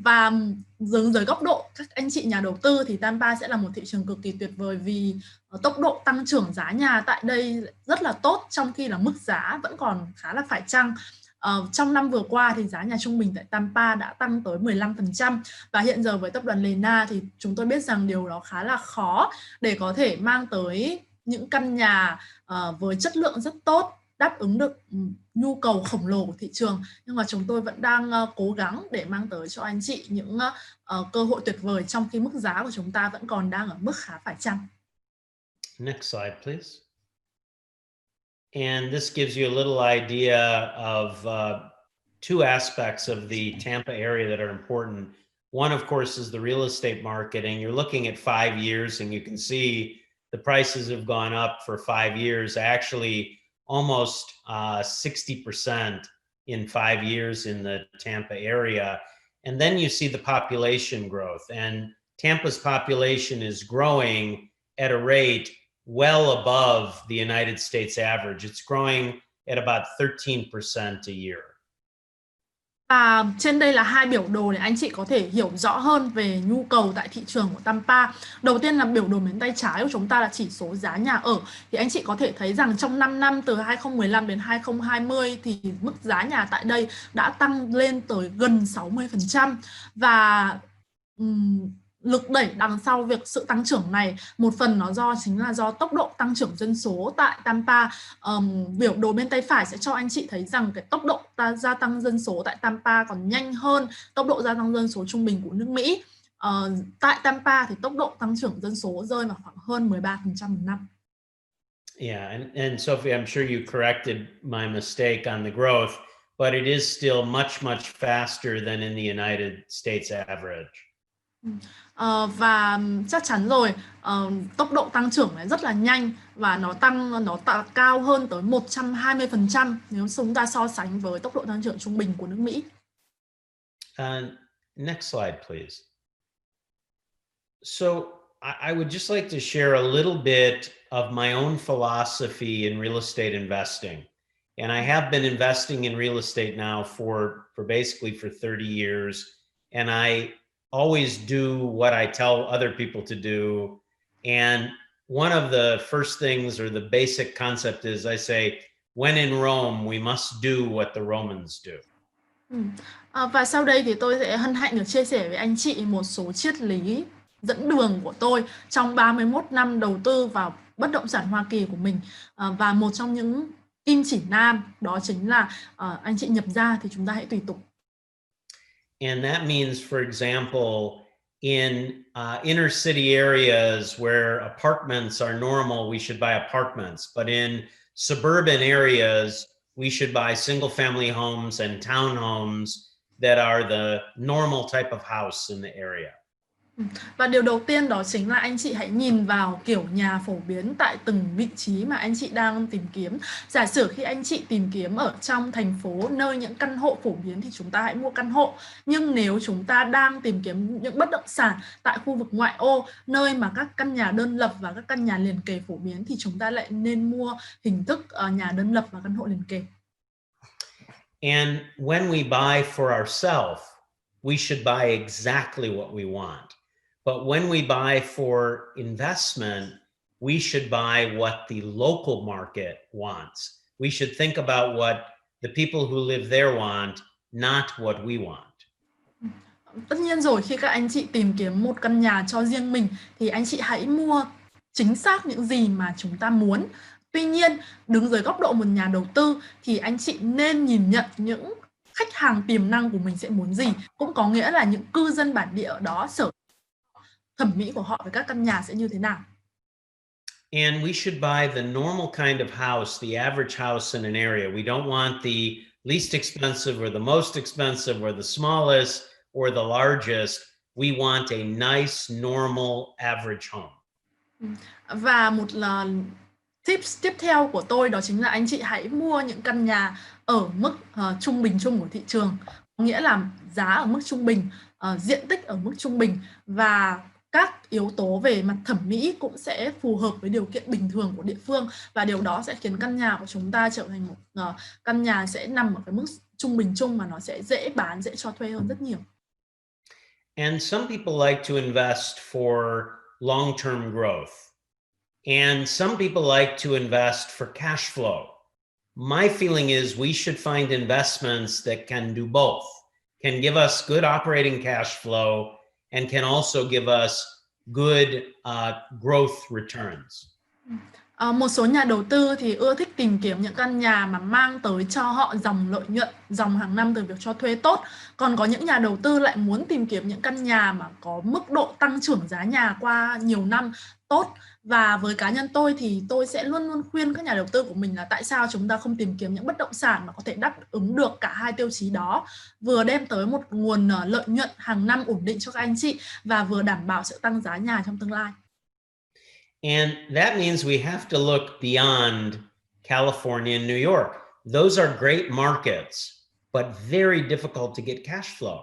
Và dưới góc độ các anh chị nhà đầu tư thì Tampa sẽ là một thị trường cực kỳ tuyệt vời vì tốc độ tăng trưởng giá nhà tại đây rất là tốt, trong khi là mức giá vẫn còn khá là phải chăng. Trong năm vừa qua thì giá nhà trung bình tại Tampa đã tăng tới 15%, và hiện giờ với tập đoàn Lena thì chúng tôi biết rằng điều đó khá là khó để có thể mang tới những căn nhà với chất lượng rất tốt, đáp ứng được nhu cầu khổng lồ của thị trường. Nhưng mà chúng tôi vẫn đang cố gắng để mang tới cho anh chị những cơ hội tuyệt vời, trong khi mức giá của chúng ta vẫn còn đang ở mức khá phải chăng. Next slide, please. And this gives you a little idea of two aspects of the Tampa area that are important. One, of course, is the real estate market, and you're looking at 5 years, and you can see the prices have gone up for 5 years, actually almost 60% in 5 years in the Tampa area. And then you see the population growth, and Tampa's population is growing at a rate well above the United States average. It's growing at about 13% a year. Và trên đây là hai biểu đồ để anh chị có thể hiểu rõ hơn về nhu cầu tại thị trường của Tampa. Đầu tiên là biểu đồ bên tay trái của chúng ta là chỉ số giá nhà ở. Thì anh chị có thể thấy rằng trong 5 năm từ 2015 đến 2020 thì mức giá nhà tại đây đã tăng lên tới gần 60%. Và lực đẩy đằng sau việc sự tăng trưởng này, một phần nó chính là do tốc độ tăng trưởng dân số tại Tampa. Biểu đồ bên tay phải sẽ cho anh chị thấy rằng cái tốc độ gia tăng dân số tại Tampa còn nhanh hơn tốc độ gia tăng dân số trung bình của nước Mỹ. Tại Tampa thì tốc độ tăng trưởng dân số rơi vào khoảng hơn 13% một năm. Yeah, and Sophie, I'm sure you corrected my mistake on the growth, but it is still much faster than in the United States average. Và chắc chắn rồi, tốc độ tăng trưởng này rất là nhanh và nó cao hơn tới 120% nếu chúng ta so sánh với tốc độ tăng trưởng trung bình của nước Mỹ. Next slide, please. So I would just like to share a little bit of my own philosophy in real estate investing. And I have been investing in real estate now for basically 30 years, and I always do what I tell other people to do. And one of the first things, or the basic concept, is I say, when in Rome, we must do what the Romans do. Và sau đây thì tôi sẽ hân hạnh được chia sẻ với anh chị một số triết lý dẫn đường của tôi trong 31 năm đầu tư vào bất động sản Hoa Kỳ của mình. Và một trong những kim chỉ nam đó chính là anh chị nhập ra thì chúng ta hãy tùy tục. And that means, for example, in inner city areas where apartments are normal, we should buy apartments. But in suburban areas, we should buy single family homes and townhomes that are the normal type of house in the area. Và điều đầu tiên đó chính là anh chị hãy nhìn vào kiểu nhà phổ biến tại từng vị trí mà anh chị đang tìm kiếm. Giả sử khi anh chị tìm kiếm ở trong thành phố nơi những căn hộ phổ biến thì chúng ta hãy mua căn hộ. Nhưng nếu chúng ta đang tìm kiếm những bất động sản tại khu vực ngoại ô, nơi mà các căn nhà đơn lập và các căn nhà liền kề phổ biến, thì chúng ta lại nên mua hình thức nhà đơn lập và căn hộ liền kề. And when we buy for ourselves, we should buy exactly what we want. But when we buy for investment, we should buy what the local market wants. We should think about what the people who live there want, not what we want. Tất nhiên rồi, khi các anh chị tìm kiếm một căn nhà cho riêng mình thì anh chị hãy mua chính xác những gì mà chúng ta muốn. Tuy nhiên, đứng dưới góc độ một nhà đầu tư thì anh chị nên nhìn nhận những khách hàng tiềm năng của mình sẽ muốn gì. Cũng có nghĩa là những cư dân bản địa ở đó, thẩm mỹ của họ với các căn nhà sẽ như thế nào. And we should buy the normal kind of house, the average house in an area. We don't want the least expensive or the most expensive or the smallest or the largest. We want a nice, normal, average home. Và một là tips tiếp theo của tôi đó chính là anh chị hãy mua những căn nhà ở mức trung bình chung của thị trường. Có nghĩa là giá ở mức trung bình, diện tích ở mức trung bình và các yếu tố về mặt thẩm mỹ cũng sẽ phù hợp với điều kiện bình thường của địa phương, và điều đó sẽ khiến căn nhà của chúng ta trở thành một căn nhà sẽ nằm ở cái mức trung bình chung mà nó sẽ dễ bán, dễ cho thuê hơn rất nhiều. And some people like to invest for long-term growth. And some people like to invest for cash flow. My feeling is we should find investments that can do both, can give us good operating cash flow and can also give us good growth returns. Một số nhà đầu tư thì ưa thích tìm kiếm những căn nhà mà mang tới cho họ dòng lợi nhuận, dòng hàng năm từ việc cho thuê tốt. Còn có những nhà đầu tư lại muốn tìm kiếm những căn nhà mà có mức độ tăng trưởng giá nhà qua nhiều năm tốt. Và với cá nhân tôi thì tôi sẽ luôn luôn khuyên các nhà đầu tư của mình là tại sao chúng ta không tìm kiếm những bất động sản mà có thể đáp ứng được cả hai tiêu chí đó, vừa đem tới một nguồn lợi nhuận hàng năm ổn định cho các anh chị và vừa đảm bảo sự tăng giá nhà trong tương lai. And that means we have to look beyond California and New York. Those are great markets, but very difficult to get cash flow.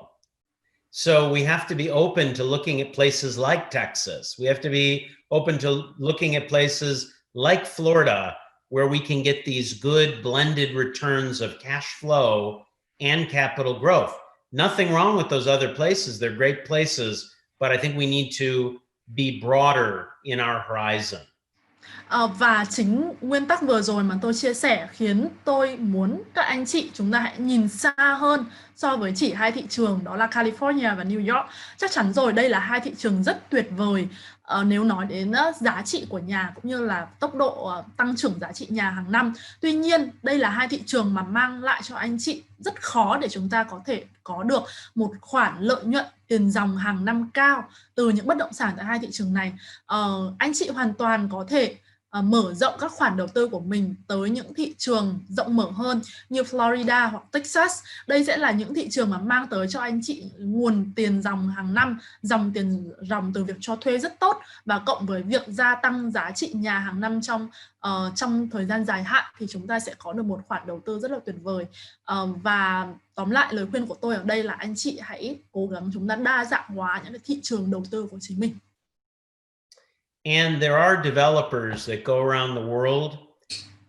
So we have to be open to looking at places like Texas. We have to be open to looking at places like Florida, where we can get these good blended returns of cash flow and capital growth. Nothing wrong with those other places. They're great places, but I think we need to be broader in our horizon. Và chính nguyên tắc vừa rồi mà tôi chia sẻ khiến tôi muốn các anh chị chúng ta hãy nhìn xa hơn so với chỉ hai thị trường, đó là California và New York. Chắc chắn rồi, đây là hai thị trường rất tuyệt vời nếu nói đến giá trị của nhà cũng như là tốc độ tăng trưởng giá trị nhà hàng năm. Tuy nhiên, đây là hai thị trường mà mang lại cho anh chị rất khó để chúng ta có thể có được một khoản lợi nhuận tiền dòng hàng năm cao từ những bất động sản tại hai thị trường này. Anh chị hoàn toàn có thể mở rộng các khoản đầu tư của mình tới những thị trường rộng mở hơn như Florida hoặc Texas. Đây sẽ là những thị trường mà mang tới cho anh chị nguồn tiền dòng hàng năm, dòng tiền dòng từ việc cho thuê rất tốt, và cộng với việc gia tăng giá trị nhà hàng năm trong thời gian dài hạn thì chúng ta sẽ có được một khoản đầu tư rất là tuyệt vời. Và tóm lại, lời khuyên của tôi ở đây là anh chị hãy cố gắng chúng ta đa dạng hóa những cái thị trường đầu tư của chính mình. And there are developers that go around the world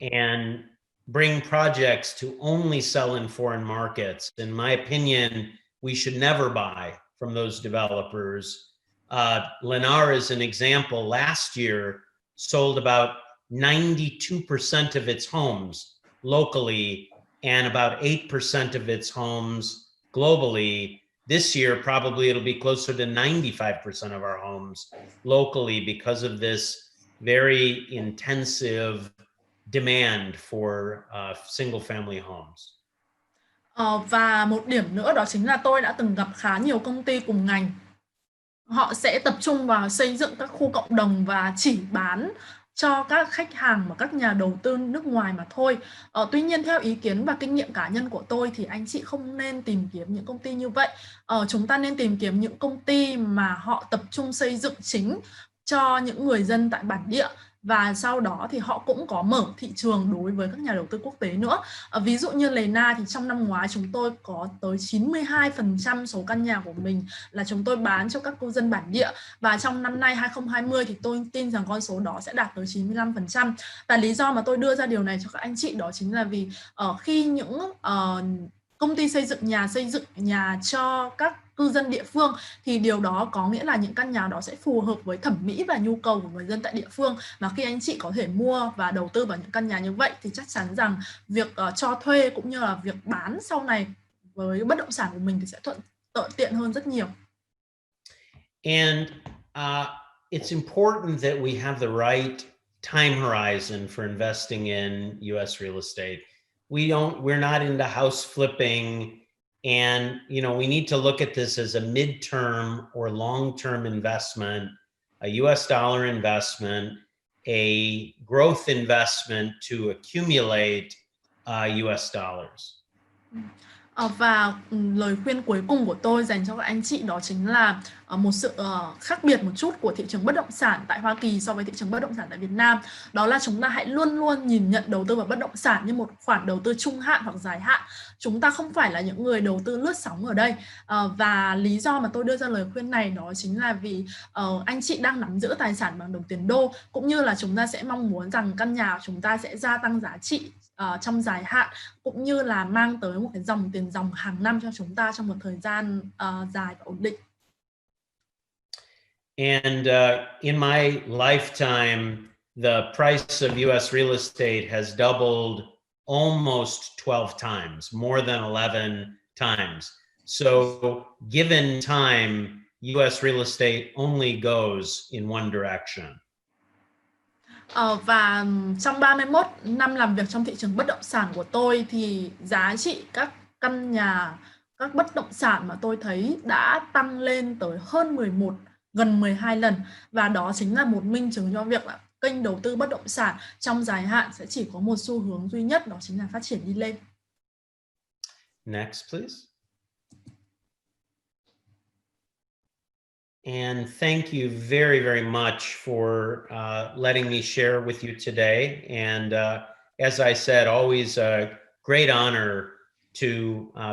and bring projects to only sell in foreign markets. In my opinion, we should never buy from those developers. Lennar is an example. Last year, sold about 92% of its homes locally and about 8% of its homes globally. This year, probably it'll be closer to 95% of our homes locally because of this very intensive demand for single family homes. Và một điểm nữa đó chính là tôi đã từng gặp khá nhiều công ty cùng ngành. Họ sẽ tập trung vào xây dựng các khu cộng đồng và chỉ bán cho các khách hàng và các nhà đầu tư nước ngoài mà thôi. Tuy nhiên, theo ý kiến và kinh nghiệm cá nhân của tôi thì anh chị không nên tìm kiếm những công ty như vậy. Chúng ta nên tìm kiếm những công ty mà họ tập trung xây dựng chính cho những người dân tại bản địa, và sau đó thì họ cũng có mở thị trường đối với các nhà đầu tư quốc tế nữa. Ví dụ như Lennar thì trong năm ngoái chúng tôi có tới 92% số căn nhà của mình là chúng tôi bán cho các cư dân bản địa, và trong năm nay 2020 thì tôi tin rằng con số đó sẽ đạt tới 95%. Và lý do mà tôi đưa ra điều này cho các anh chị đó chính là vì khi những công ty xây dựng nhà cho các cư dân địa phương thì điều đó có nghĩa là những căn nhà đó sẽ phù hợp với thẩm mỹ và nhu cầu của người dân tại địa phương. Và khi anh chị có thể mua và đầu tư vào những căn nhà như vậy thì chắc chắn rằng việc cho thuê cũng như là việc bán sau này với bất động sản của mình thì sẽ thuận tiện hơn rất nhiều. And it's important that we have the right time horizon for investing in U.S. real estate. We're not into house flipping, and we need to look at this as a midterm or long-term investment, a U.S. dollar investment, a growth investment to accumulate US dollars. Và lời khuyên cuối cùng của tôi dành cho các anh chị đó chính là một sự khác biệt một chút của thị trường bất động sản tại Hoa Kỳ so với thị trường bất động sản tại Việt Nam. Đó là chúng ta hãy luôn luôn nhìn nhận đầu tư vào bất động sản như một khoản đầu tư trung hạn hoặc dài hạn. Chúng ta không phải là những người đầu tư lướt sóng ở đây. Và lý do mà tôi đưa ra lời khuyên này đó chính là vì anh chị đang nắm giữ tài sản bằng đồng tiền đô, cũng như là chúng ta sẽ mong muốn rằng căn nhà của chúng ta sẽ gia tăng giá trị trong dài hạn, cũng như là mang tới một cái dòng tiền dòng hàng năm cho chúng ta trong một thời gian dài và ổn định. And in my lifetime, the price of US real estate has doubled almost 12 times, more than 11 times. So given time, US real estate only goes in one direction. Và trong 31 năm làm việc trong thị trường bất động sản của tôi thì giá trị các căn nhà, các bất động sản mà tôi thấy đã tăng lên tới hơn 11, gần 12 lần. Và đó chính là một minh chứng cho việc là kênh đầu tư bất động sản trong dài hạn sẽ chỉ có một xu hướng duy nhất, đó chính là phát triển đi lên. Next, please. And thank you very, very much for letting me share with you today. And as I said, always a great honor to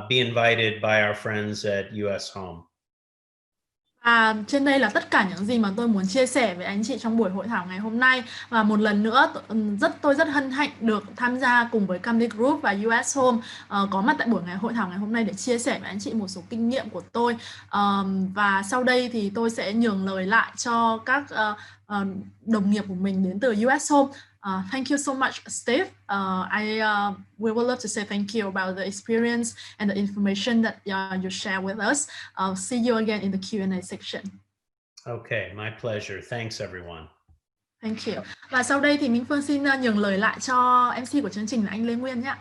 be invited by our friends at USHome. Trên đây là tất cả những gì mà tôi muốn chia sẻ với anh chị trong buổi hội thảo ngày hôm nay. Và một lần nữa, tôi rất hân hạnh được tham gia cùng với Camry Group và USHome có mặt tại buổi hội thảo ngày hôm nay để chia sẻ với anh chị một số kinh nghiệm của tôi. Và sau đây thì tôi sẽ nhường lời lại cho các đồng nghiệp của mình đến từ USHome. Thank you so much, Steve. We would love to say thank you about the experience and the information that you share with us. I'll see you again in the Q&A section. Okay, my pleasure. Thanks, everyone. Thank you. Và sau đây thì Minh Phương xin nhường lời lại cho MC của chương trình là anh Lê Nguyên nhé.